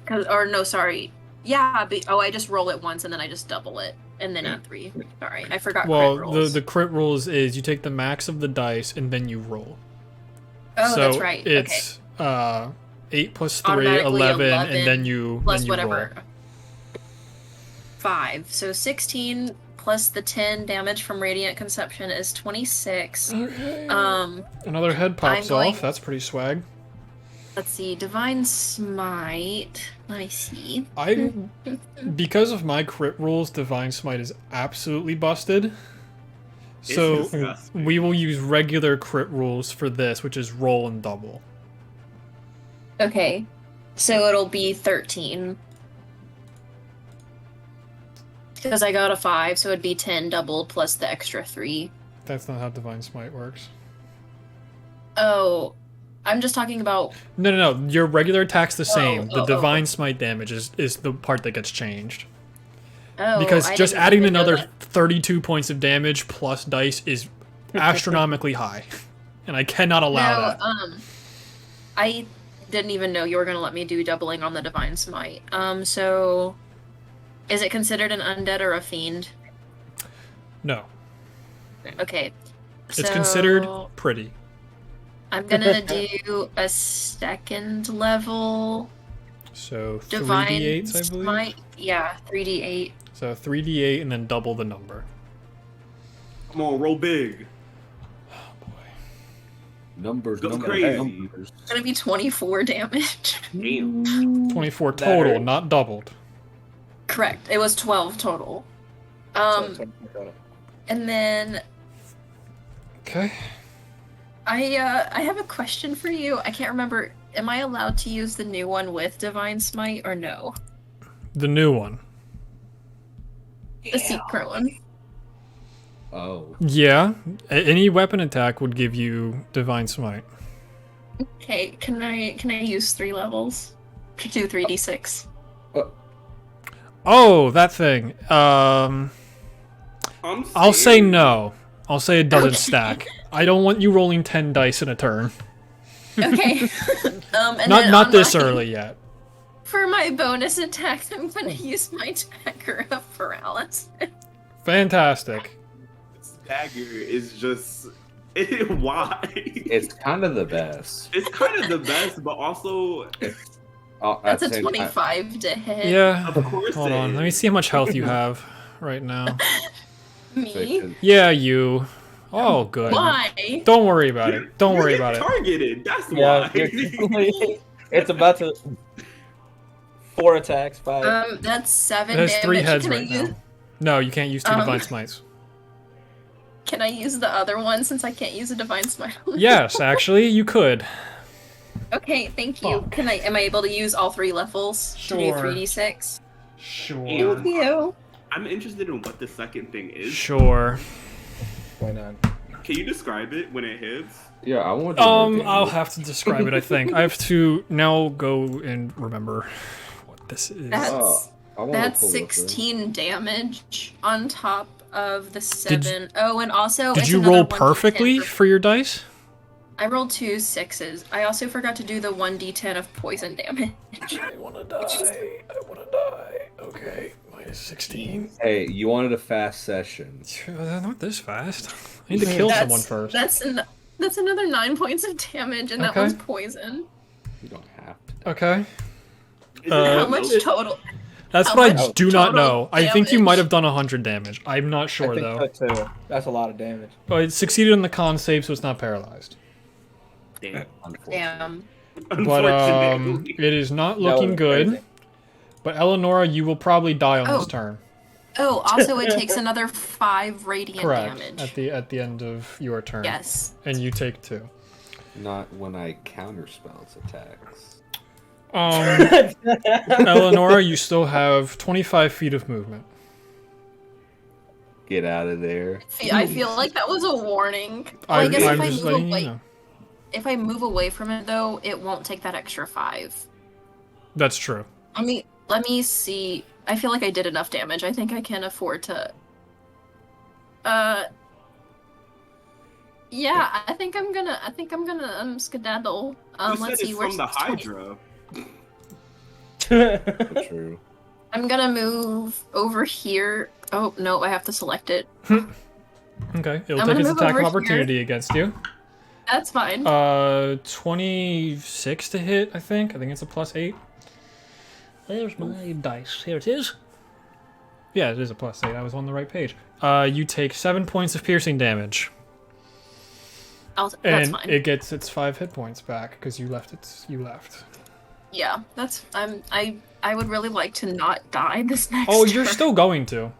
sorry. Yeah, I just roll it once and then I just double it and then add 3. Sorry, I forgot Well, crit rolls. the crit rules is you take the max of the dice and then you roll. Oh, So that's right. it's 8 plus 3, Automatically 11, and then you plus then you whatever. roll. 5. So 16 plus the 10 damage from radiant conception is 26. Okay. Um, Another head pops I'm going- off. That's pretty swag. let's see. Divine Smite. Let me see. Because of my crit rules, Divine Smite is absolutely busted. It's So disgusting. we will use regular crit rules for this, which is roll and double. Okay. So it'll be 13. Because I got a 5, so it'd be 10 doubled plus the extra 3. That's not how Divine Smite works. Oh, I'm just talking about... No. Your regular attack's the same. The oh. Divine Smite damage is the part that gets changed. Oh, Because I just didn't adding even know another that. 32 points of damage plus dice is astronomically high. And I cannot allow that. I didn't even know you were going to let me do doubling on the Divine Smite. So... is it considered an undead or a fiend? No. Okay. It's considered pretty. I'm gonna do a second level So Divine 3d8s, I believe. Smite. Yeah, 3d8. So 3d8 and then double the number. Come on, roll big. Oh boy. Numbers, Go numbers, crazy. numbers. It's gonna be 24 damage. Damn. 24 That total, hurt. not doubled. Correct. It was 12 total. And then Okay. I have a question for you. I can't remember. Am I allowed to use the new one with Divine Smite or no? The new one. The secret one. Oh. Yeah. Any weapon attack would give you Divine Smite. Okay, can I use 3 levels? To do 3d6. Oh, that thing. I'm I'll say scared. no. I'll say it doesn't Okay. stack. I don't want you rolling 10 dice in a turn. Okay. And Not then not on this my- early yet. For my bonus attack, I'm gonna use my dagger of paralysis. Fantastic. This dagger is just why? It's kind of the best. It's kind of the best, but also That's At a the same time- 25 to hit. Yeah. Of course Hold it on. is. Let me see how much health you have right now. Me? Yeah, you. Oh, good. Why? Don't worry about it. Don't worry about it. Targeted. That's Yeah, why. it's about to 4 attacks, 5. That's 7 It has damage. 3 heads Can I right use, now. No, you can't use 2 Divine Smites. Can I use the other one since I can't use a Divine Smite? Yes, actually, you could. Okay, thank you. Fuck. Am I able to use all 3 levels to do Sure. 3d6? Sure. Thank you. I'm interested in what the second thing is. Sure. Why not? Can you describe it when it hits? Yeah, I want to. I'll have to describe it, I think. I have to now go and remember what this is. That's I wanna that's pull this up. 16 damage on top of the Did 7. Oh, and also Did it's you another roll 1d10 perfectly for your dice? I rolled 2 6s. I also forgot to do the 1d10 of poison damage. I wanna die. I wanna die. Okay, minus 16. Hey, you wanted a fast session. Not this fast. I need to kill someone first. That's another 9 points of damage, and that Okay. one's poison. You don't have to. Okay. Is How How much total? That's How what I much do not total know. I think you damage? might have done 100 damage. I'm not sure, I though. think so too. That's a lot of damage. But it succeeded on the con save, so it's not paralyzed. Damn. Unfortunately. Damn. But Unfortunately. it is not That looking was good. crazy. But Eleonora, you will probably die on this Oh. turn. Oh, also it takes another 5 radiant Correct. damage. At the end of your turn. Yes. And you take 2. Not when I counterspells attacks. Eleonora, you still have 25 feet of movement. Get out of there. I feel like that was a warning. Well, I I guess I'm if I just move letting you away, know. if I move away from it though, it won't take that extra 5. That's true. Let me see. I feel like I did enough damage. I think I can afford to. Yeah, I think I'm gonna skedaddle. You Let's said see it's where's from the this 20? Hydra. True. I'm gonna move over here. Oh no, I have to select it. Okay, it'll I'm take gonna its move attack over of here. opportunity against you. That's fine. 26 to hit, I think. I think it's a +8. There's my dice. Here it is. Yeah, it is a +8. I was on the right page. You take 7 points of piercing damage. That's And fine. it gets its 5 hit points back because you left it. You left. Yeah, that's. I would really like to not die this next. Oh, you're turn. still going to.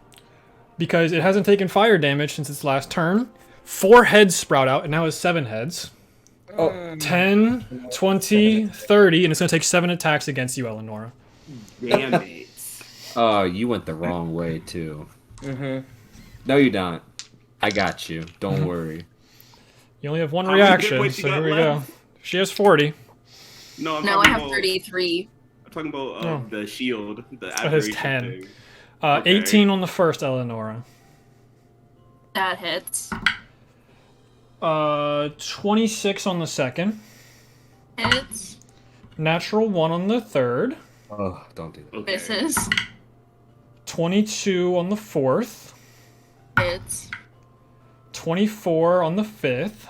Because it hasn't taken fire damage since its last turn. 4 heads sprout out, and now has 7 heads. Oh. 10, 20, 30, and it's going to take 7 attacks against you, Eleonora. Damn it. Oh, you went the wrong way too. Mm-hmm. No, you don't. I got you. Don't worry. You only have 1 How many hit reaction, points you so got here we left? go. She has 40. No, I'm No, I talking have about, 33. I'm talking about Oh. the shield. The It has admiration 10. thing. Okay. 18 on the first, Eleonora. That hits. 26 on the second. Hits. Natural 1 on the third. Oh, don't do that. Okay. Misses. 22 on the fourth. Hits. 24 on the fifth.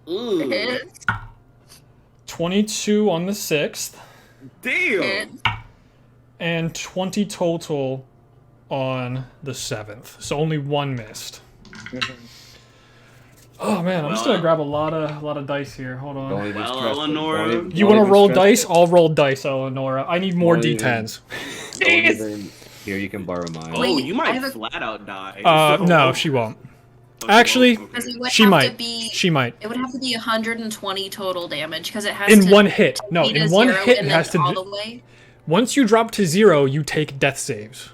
Ooh. Hits. 22 on the sixth. Damn. Hits. And 20 total on the seventh. So only 1 missed. Oh man, I'm just gonna grab a lot of dice here. Hold on. Don't even Well, stress it. Eleonora, Don't even- You don't want to even roll stress dice? it. I'll roll dice, Eleonora. I need more Don't even- D10s. Don't even. Here, you can borrow mine. Oh, Wait, you I might have a- flat out die. No, she won't. Okay, Actually, well, Because okay. it would She have might. to be. She might. It would have to be 120 total damage because it has In to one hit. No, be to in one 0 hit, and it then has to. all the way. Once you drop to 0, you take death saves.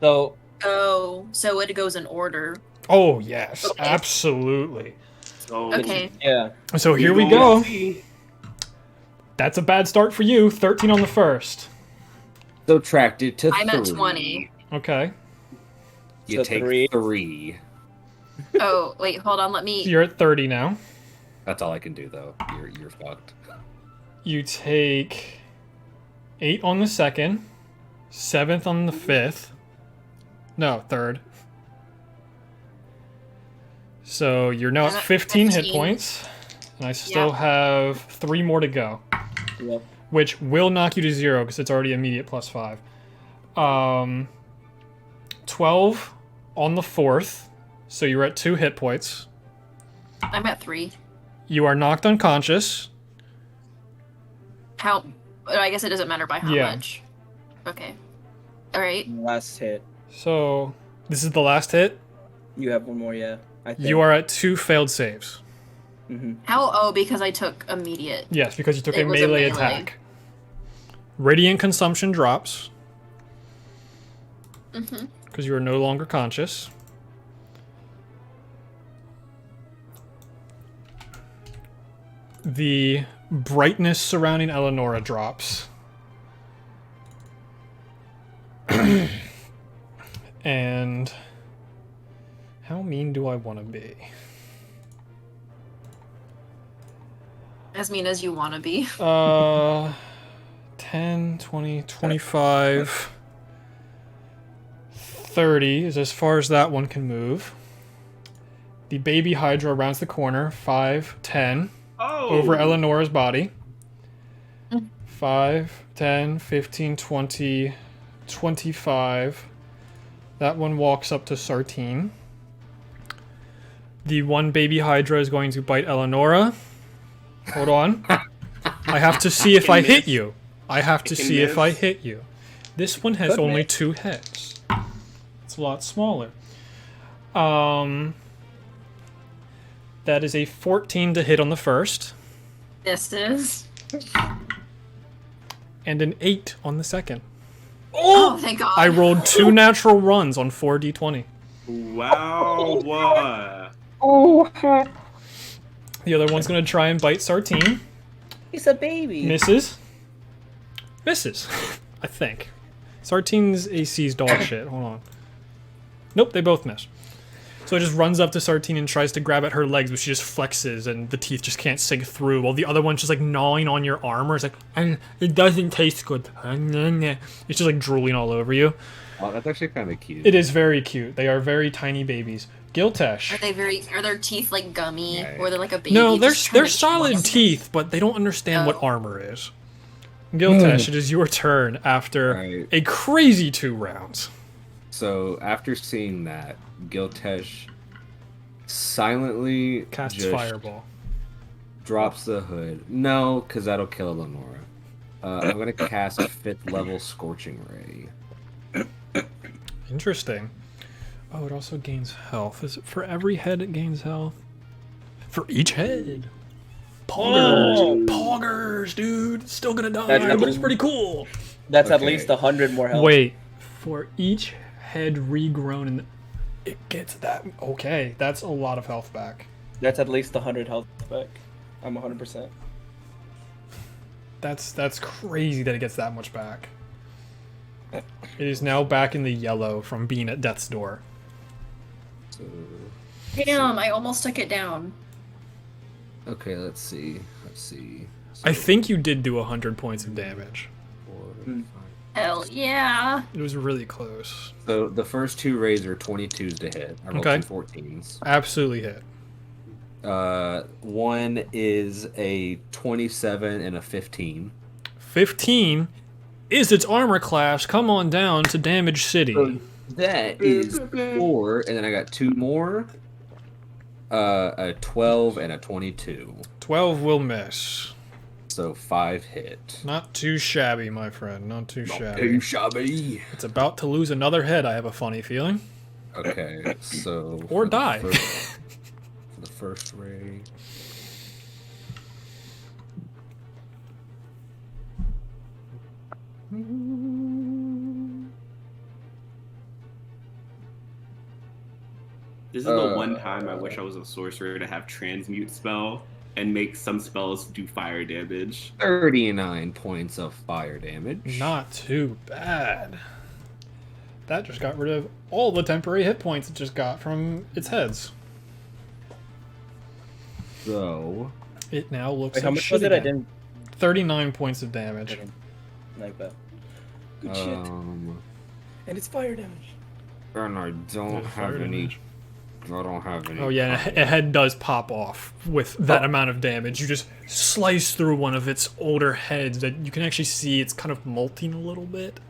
So Oh, so it goes in order. Oh yes, Okay. absolutely. So, Okay. yeah, So here we gonna go. see. That's a bad start for you. 13 on the first. Subtracted to I'm 3. at 20. Okay. You So take 3. 3. Oh, wait, hold on. Let me. You're at 30 now. That's all I can do, though. You're fucked. You take 8 on the second, 7th on the fifth. No, third. So you're now I'm at at 15 hit 15. points, and I still Yeah. have 3 more to go, yep. which will knock you to 0 because it's already immediate +5. 12 on the fourth, so you're at 2 hit points. I'm at 3. You are knocked unconscious. How? I guess it doesn't matter by how Yeah. much. Okay. All right. Last hit. So this is the last hit. You have one more, yeah. I think. You are at 2 failed saves. Mm-hmm. How? Oh, because I took immediate. Yes, because you took It a was a melee melee. attack. Radiant consumption drops Mm-hmm. because you are no longer conscious. The brightness surrounding Eleonora drops. And how mean do I want to be? As mean as you want to be. 10, 20, 25, 30 is as far as that one can move. The baby Hydra rounds the corner. 5, 10 Oh. over Eleonora's body. 5, 10, 15, 20, 25. That one walks up to Sartine. The one baby Hydra is going to bite Eleonora. Hold on. I have to see if I hit you. I have to It can see if I miss. hit you. This one has Could only miss. 2 heads. It's a lot smaller. That is a 14 to hit on the first, This is. and an 8 on the second. Oh, thank God. I rolled 2 natural runs on 4d20. Wow. The other one's gonna try and bite Sartine. He's a baby. Misses. Misses. I think. Sartine's AC's dog shit. Hold on. Nope, they both miss. So it just runs up to Sartine and tries to grab at her legs, but she just flexes and the teeth just can't sink through, while the other one's just like gnawing on your armor. It's like, it doesn't taste good. It's just like drooling all over you. Oh, that's actually kind of cute. It is very cute. They are very tiny babies. Giltesh. Are their teeth like gummy, Yeah. or they're like a baby? No, they're just trying to solid chew? teeth, but they don't understand what armor is. Giltesh, it is your turn after Right. a crazy 2 rounds. So after seeing that, Giltesh silently Cast just fireball. drops the hood. No, because that'll kill Eleonora. I'm gonna cast 5th level Scorching Ray. Interesting. Oh, it also gains health. Is it for every head it gains health? For each head. Poggers, poggers, dude. Still gonna die, but it's pretty cool. That's at Okay. least 100 more health. Wait, for each head regrown, and it gets that. Okay, that's a lot of health back. That's at least 100 health back. I'm 100%. That's crazy that it gets that much back. It is now back in the yellow from being at death's door. So, Damn, I almost took it down. okay, let's see. So, I think you did do 100 points of damage. 4, Mm. 5. Hell yeah. It was really close. So the first 2 rays are 22s to hit. I rolled Okay. 2 14s. Absolutely hit. One is a 27 and a 15. 15 is its armor class. Come on down to Damage City. So that is 4, and then I got 2 more. A 12 and a 22. 12 will miss. So 5 hit. Not too shabby, my friend. Not too shabby. shabby. It's about to lose another head, I have a funny feeling. Okay, so Or for the die. For the first ray. This is the one time I wish I was a sorcerer to have transmute spell and make some spells do fire damage. 39 points of fire damage. Not too bad. That just got rid of all the temporary hit points it just got from its heads. So It now looks Wait, like how much shit was it? I again. didn't 39 points of damage. like that. Good shit. um And it's fire damage. and I don't Yeah, fire have any damage. I don't have any. Oh yeah, and a head does pop off with that amount of damage. You just slice through one of its older heads that you can actually see it's kind of molting a little bit.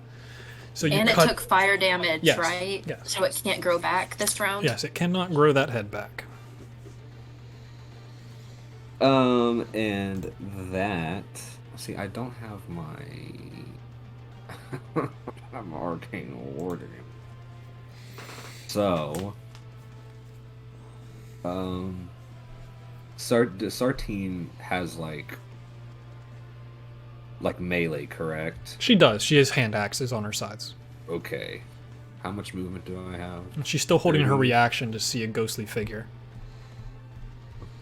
So you And it cut. took fire damage, Yes, right? yes. So it can't grow back this round? Yes, it cannot grow that head back. And that. See, I don't have my. I'm arcane warding. So. Sartine has like melee, correct? She does. She has hand axes on her sides. Okay. How much movement do I have? And she's still holding her 30. reaction to see a ghostly figure.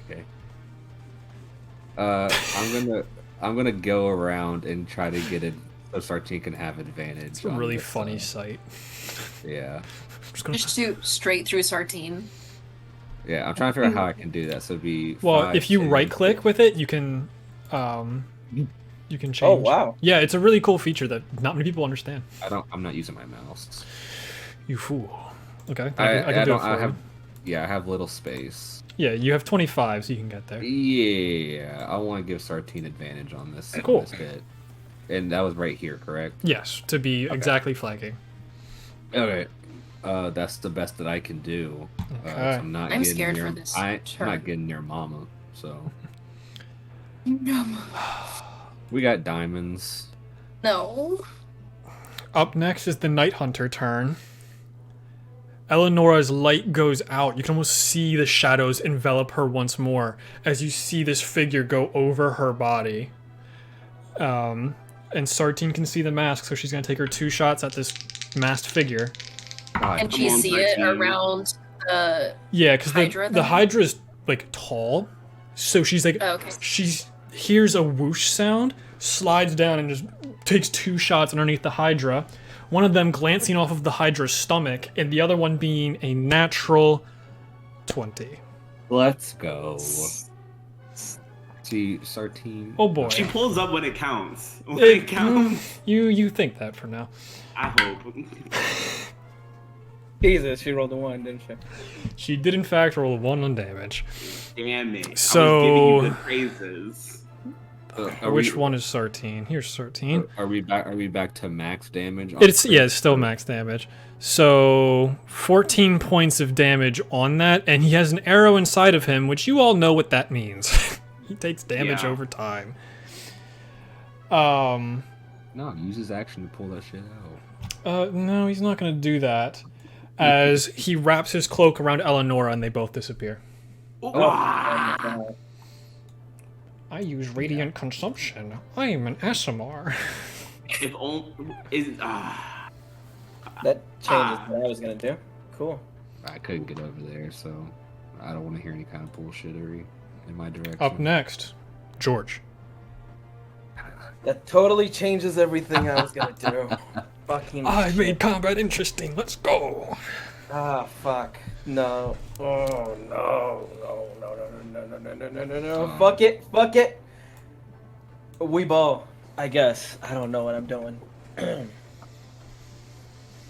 Okay. I'm gonna go around and try to get it so Sartine can have advantage. It's a on really this, funny sight. Yeah. I'm just gonna... Just shoot straight through Sartine. Yeah, I'm trying to figure out how I can do that. So it'd be Well, 5, if you 10, right click with it, you can change. Oh, wow. Yeah, it's a really cool feature that not many people understand. I'm not using my mouse. You fool. Okay, I can do it don't. for I you. have. Yeah, I have little space. Yeah, you have 25, so you can get there. Yeah, I want to give Sartine advantage on this. Cool. On this hit. And that was right here, correct? Yes, to be exactly flanking. Okay. That's the best that I can do. Okay. So I'm not I'm getting scared near, for this I'm turn. not getting near Mama. So No. we got diamonds. No. Up next is the Night Hunter turn. Eleonora's light goes out. You can almost see the shadows envelop her once more as you see this figure go over her body. And Sartine can see the mask, so she's going to take her 2 shots at this masked figure. God, Can Come she on, see it Sartine. around the... Yeah, because Hydra the then? Hydra's like tall, so she's like Oh, okay. she's hears a whoosh sound, slides down and just takes 2 shots underneath the Hydra. One of them glancing off of the Hydra's stomach, and the other one being a natural 20. Let's go. See, Sartine. Oh boy. She pulls up when it counts. When it counts. You think that for now. I hope. Jesus, she rolled a 1, didn't she? She did in fact roll a 1 on damage. Damn it. So- I was giving you the praises. Which one is Sartine? Here's Sartine. Are we back to max damage? It's still max damage. So 14 points of damage on that, and he has an arrow inside of him, which you all know what that means. He takes damage over time. No, use his action to pull that shit out. No, he's not gonna do that. As he wraps his cloak around Eleonora and they both disappear. Oh. I use radiant consumption. I am an ASMR. If only is That changes what I was gonna do. Cool. I couldn't get over there, so I don't want to hear any kind of bullshittery in my direction. Up next, George. That totally changes everything I was gonna do. Fucking I shit. made combat interesting. Let's go. Ah, fuck. No. Oh, no. No. Fuck it. We bow, I guess. I don't know what I'm doing.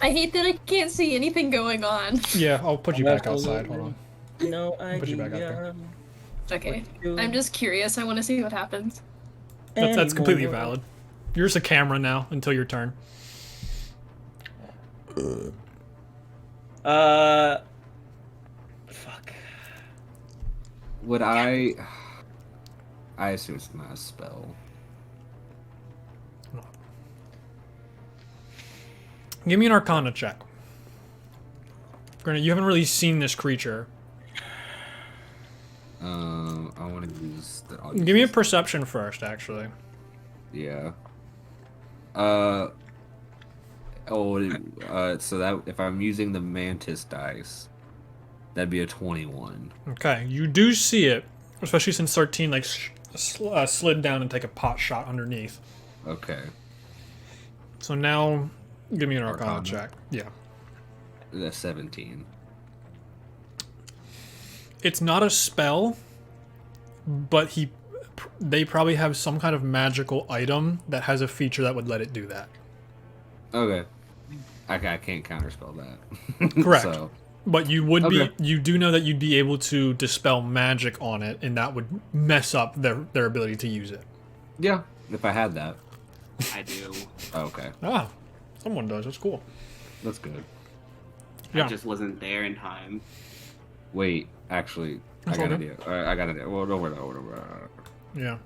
I hate that I can't see anything going on. Yeah, I'll put you back outside. Hold on. No Put you back out there. Okay. I'm just curious. I want to see what happens. That's completely valid. You're just a camera now until your turn. Fuck. Would I assume it's not a spell. Give me an Arcana check. Granted, you haven't really seen this creature. I want to use the. Give me a perception first, actually. Yeah. So that if I'm using the mantis dice, that'd be a 21. Okay, you do see it, especially since Sartine slid down and take a pot shot underneath. Okay. So now, give me an Arcana Arcana? check. Yeah. That's 17. It's not a spell, but they probably have some kind of magical item that has a feature that would let it do that. Okay. I can't counterspell that. Correct. So, But you would Okay. you do know that you'd be able to dispel magic on it, and that would mess up their ability to use it. yeah, if I had that. I do. Okay, Ah, someone does. That's cool. that's good. Yeah. I just wasn't there in time. Wait, actually, That's I got all an idea. I got an idea. Well, don't worry. Yeah.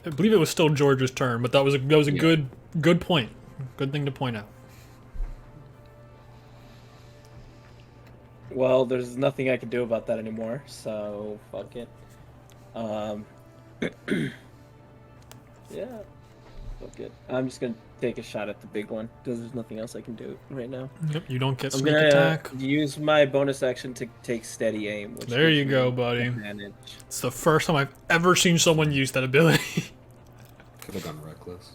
I believe it was still George's turn, but that was a Yeah. good point. Good thing to point out. Well, there's nothing I can do about that anymore, so fuck it. Yeah, fuck it. I'm just gonna take a shot at the big one because there's nothing else I can do right now. Yep, you don't get I'm sneak gonna attack. use my bonus action to take steady aim. Which There gives you me go, buddy. advantage. It's the first time I've ever seen someone use that ability. Could have gone reckless.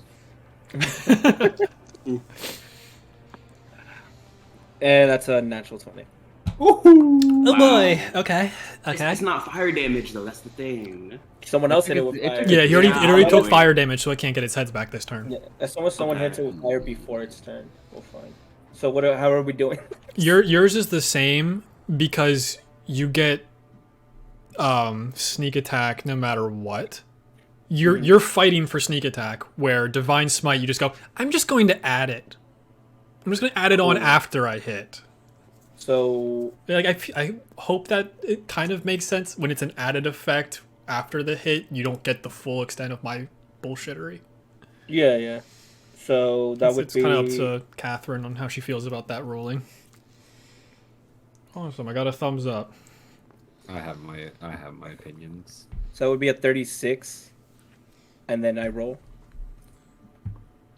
And that's a natural 20. Oh boy. Okay. It's not fire damage though. That's the thing. Someone else hit it with It fire. took- Yeah, it already Yeah, took wait. fire damage, so it can't get its heads back this turn. Yeah, as long as someone Okay. hits it with fire before its turn, we're fine. So how are we doing? Yours is the same because you get sneak attack no matter what. You're fighting for sneak attack, where divine smite you just go, I'm just going to add it. I'm just going to add it on Cool. after I hit. So Like I hope that it kind of makes sense when it's an added effect after the hit. You don't get the full extent of my bullshittery. yeah. So that would It's be kind of up to Catherine on how she feels about that ruling. Awesome, I got a thumbs up. I have my opinions. so it would be a 36, and then I roll.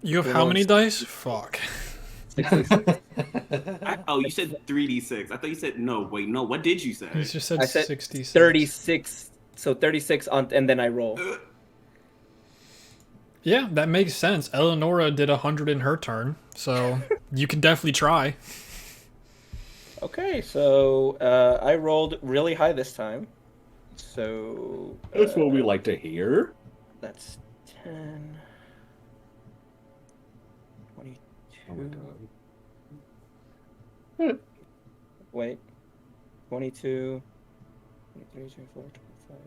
You have Who how many knows? dice? Fuck. You said 3d6. I thought you said no. Wait, no. What did you say? You just said I said 66. 36. So 36 on, and then I roll. Yeah, that makes sense. Eleonora did 100 in her turn, so you can definitely try. Okay, so I rolled really high this time. So That's what we like to hear. that's 10, 22. Oh my god. Wait, 22, 23, 24, 25.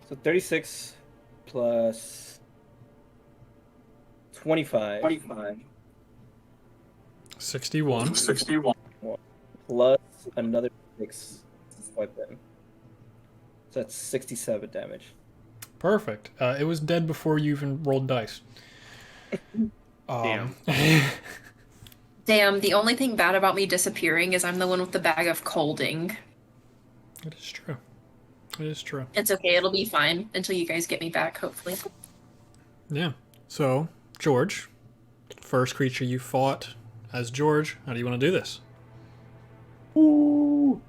So 36 plus 25. 61. Plus another 6 weapon. So that's 67 damage. Perfect. It was dead before you even rolled dice. Damn. Damn, the only thing bad about me disappearing is I'm the one with the bag of colding. It is true. It is true. It's okay, it'll be fine until you guys get me back, hopefully. Yeah. So, George, first creature you fought as George, how do you want to do this? Ooh.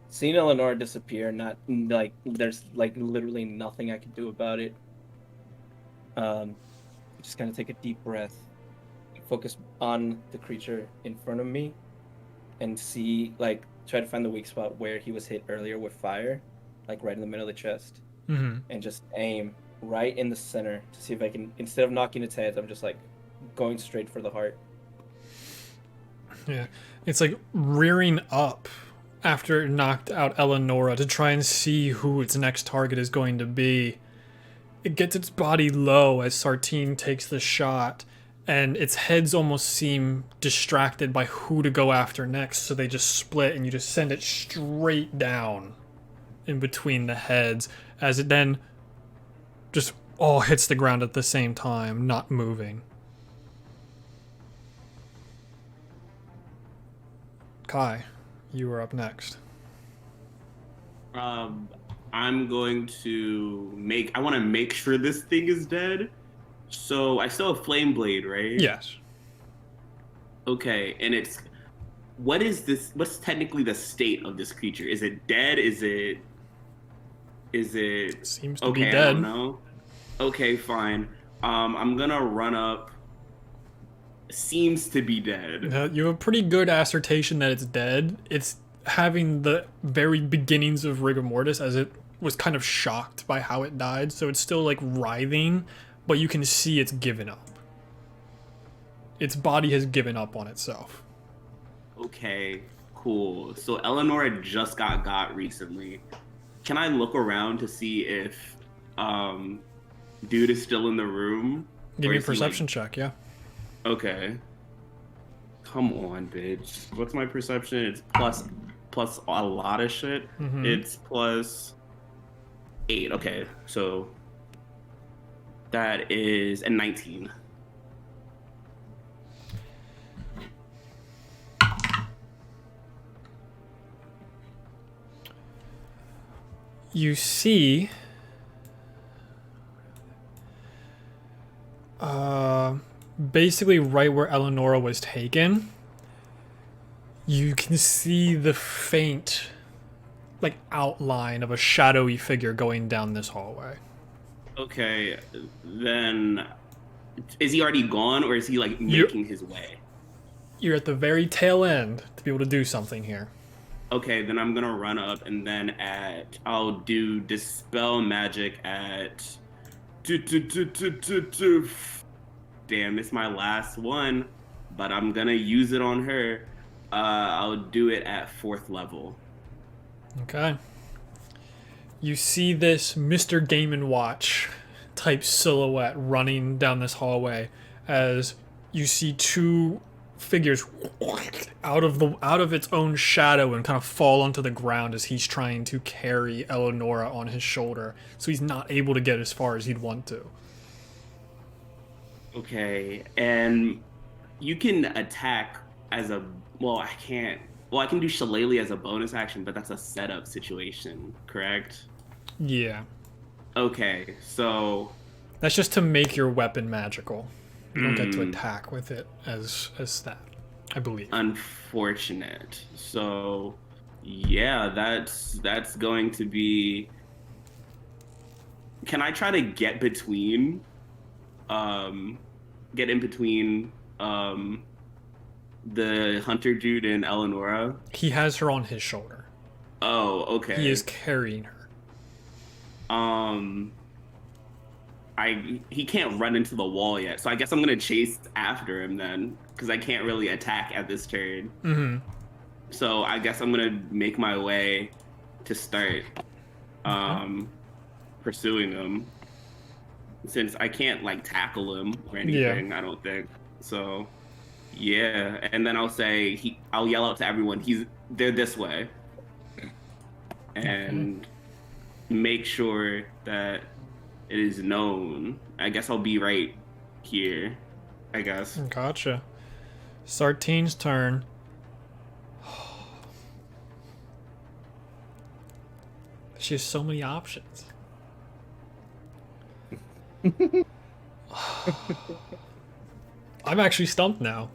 Seeing Eleanor disappear, not like there's like literally nothing I can do about it. Just kind of take a deep breath, focus on the creature in front of me, and see try to find the weak spot where he was hit earlier with fire, like right in the middle of the chest, Mm-hmm. and just aim right in the center to see if I can. Instead of knocking its head, I'm just like going straight for the heart. Yeah. It's like rearing up after it knocked out Eleonora to try and see who its next target is going to be. It gets its body low as Sartine takes the shot, and its heads almost seem distracted by who to go after next, so they just split and you just send it straight down in between the heads as it then just all hits the ground at the same time, not moving. Kai, you are up next. I'm going to I want to make sure this thing is dead. So I still have Flame Blade, right? Yes. Okay, and what is this? What's technically the state of this creature? Is it dead? Is it? Seems to okay, be I dead. don't know. Okay, fine. I'm gonna run up. Seems to be dead. You have a pretty good assertion that it's dead. It's having the very beginnings of rigor mortis as it was kind of shocked by how it died, so it's still like writhing, but you can see it's given up. Its body has given up on itself. Okay, cool. So Eleanor just got recently. Can I look around to see if dude is still in the room? Give Or me a is he, like- perception check, yeah. Okay. Come on, bitch. What's my perception? It's plus a lot of shit. Mhm. It's plus 8. Okay, so that is a 19. You see basically right where Eleonora was taken, you can see the faint like outline of a shadowy figure going down this hallway. Okay, then is he already gone or is he like making his way? You're at the very tail end to be able to do something here. Okay, then I'm gonna run up and then I'll do dispel magic at damn, it's my last one, but I'm gonna use it on her. I'll do it at 4th level. Okay. You see this Mr. Game & Watch type silhouette running down this hallway as you see two figures out of its own shadow and kind of fall onto the ground as he's trying to carry Eleonora on his shoulder, so he's not able to get as far as he'd want to. Okay, and you can attack as a I can't. Well, I can do Shillelagh as a bonus action, but that's a setup situation, correct? Yeah. Okay, so That's just to make your weapon magical. You don't get to attack with it as that, I believe. Unfortunate. So yeah, that's going to be. Can I try to get between, get in between the hunter dude and Eleonora? He has her on his shoulder. Oh, okay. He is carrying her. He can't run into the wall yet, so I guess I'm gonna chase after him then, because I can't really attack at this turn. Mm-hmm. So I guess I'm gonna make my way to start pursuing him, since I can't like tackle him or anything. I don't think so. Yeah, and then I'll yell out to everyone, they're this way, and make sure that it is known. I guess I'll be right here, I guess. Gotcha. Sartine's turn. She has so many options. I'm actually stumped now.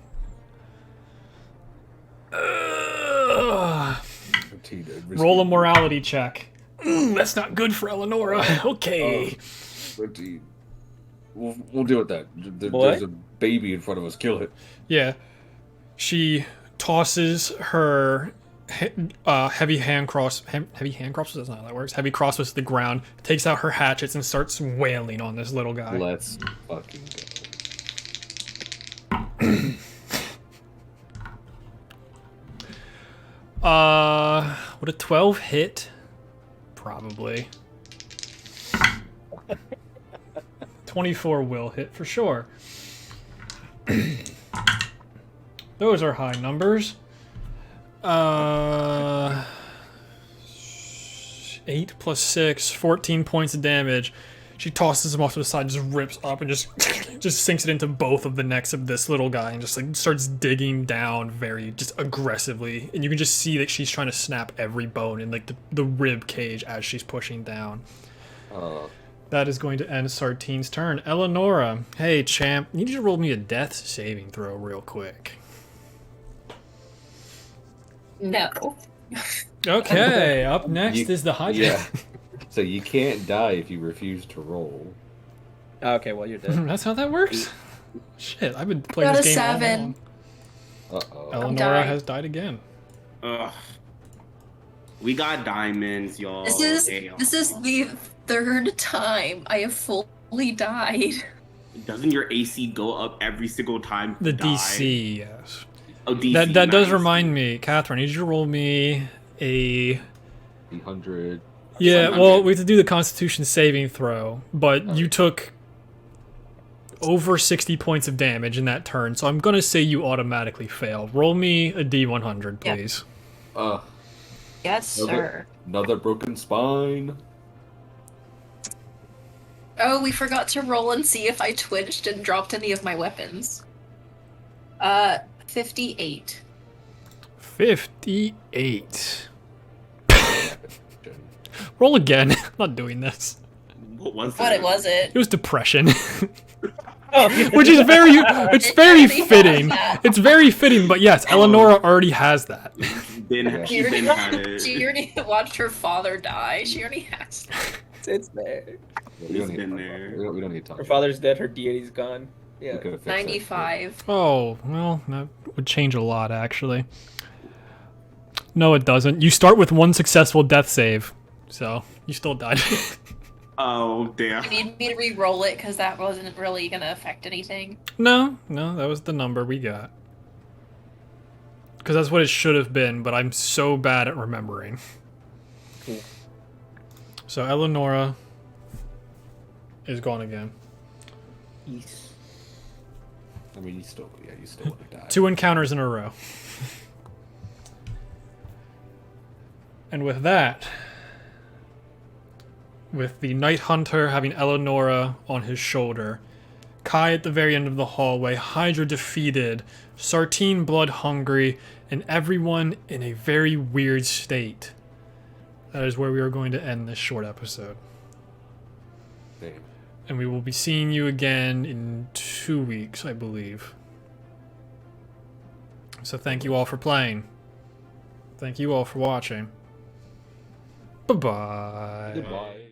Roll a morality check. That's not good for Eleonora. Okay. 13. We'll deal with that. What? There's a baby in front of us. Kill it. Yeah. She tosses her heavy hand crossbows, that's not how that works. Heavy crossbows to the ground, takes out her hatchets, and starts wailing on this little guy. Let's fucking go. Would a 12 hit? Probably. 24 will hit for sure. Those are high numbers. 8 plus 6, 14 points of damage. She tosses him off to the side, just rips up, and just sinks it into both of the necks of this little guy, and just like starts digging down very just aggressively. And you can just see that she's trying to snap every bone in like the rib cage as she's pushing down. That is going to end Sartine's turn. Eleonora, hey champ, you need to roll me a death saving throw real quick. No. Okay, up next is the Hydra. Yeah. So you can't die if you refuse to roll. Okay, well, you're dead. That's how that works? Shit, I've been playing this game all 7. along. Uh-oh. Eleonora has died again. Ugh. We got diamonds, y'all. This is the 3rd time I have fully died. Doesn't your AC go up every single time you The die? DC, yes. Oh, DC. That does nice. remind me, Catherine, I need you to roll me a... 100. Yeah, 700. well, we have to do the Constitution saving throw, but you took over 60 points of damage in that turn, so I'm going to say you automatically fail. Roll me a D100, please. Yes, sir. Another broken spine. Oh, we forgot to roll and see if I twitched and dropped any of my weapons. 58. 58. Roll again. I'm not doing this. What was What it? was it? It was depression. Which is it's very fitting. It's very fitting, but yes, Eleonora already has that. She's been had it. She already watched her father die. She already has that. It's there. We don't It's need been to talk there. about it. We don't need to talk Her about father's dead, her deity's gone. it. Yeah. We could've fixed that. 95. Oh, well, that would change a lot, actually. No, it doesn't. You start with one successful death save, so you still died. Oh, damn. You need me to re-roll it because that wasn't really gonna affect anything. No, that was the number we got. Because that's what it should have been, but I'm so bad at remembering. Cool. So Eleonora is gone again. East. I mean, you still would have died. 2 encounters in a row. And with that, with the Night Hunter having Eleonora on his shoulder, Kai at the very end of the hallway, Hydra defeated, Sartine blood hungry, and everyone in a very weird state. That is where we are going to end this short episode. Damn. And we will be seeing you again in 2 weeks, I believe. So thank you all for playing. Thank you all for watching. Bye-bye. Goodbye.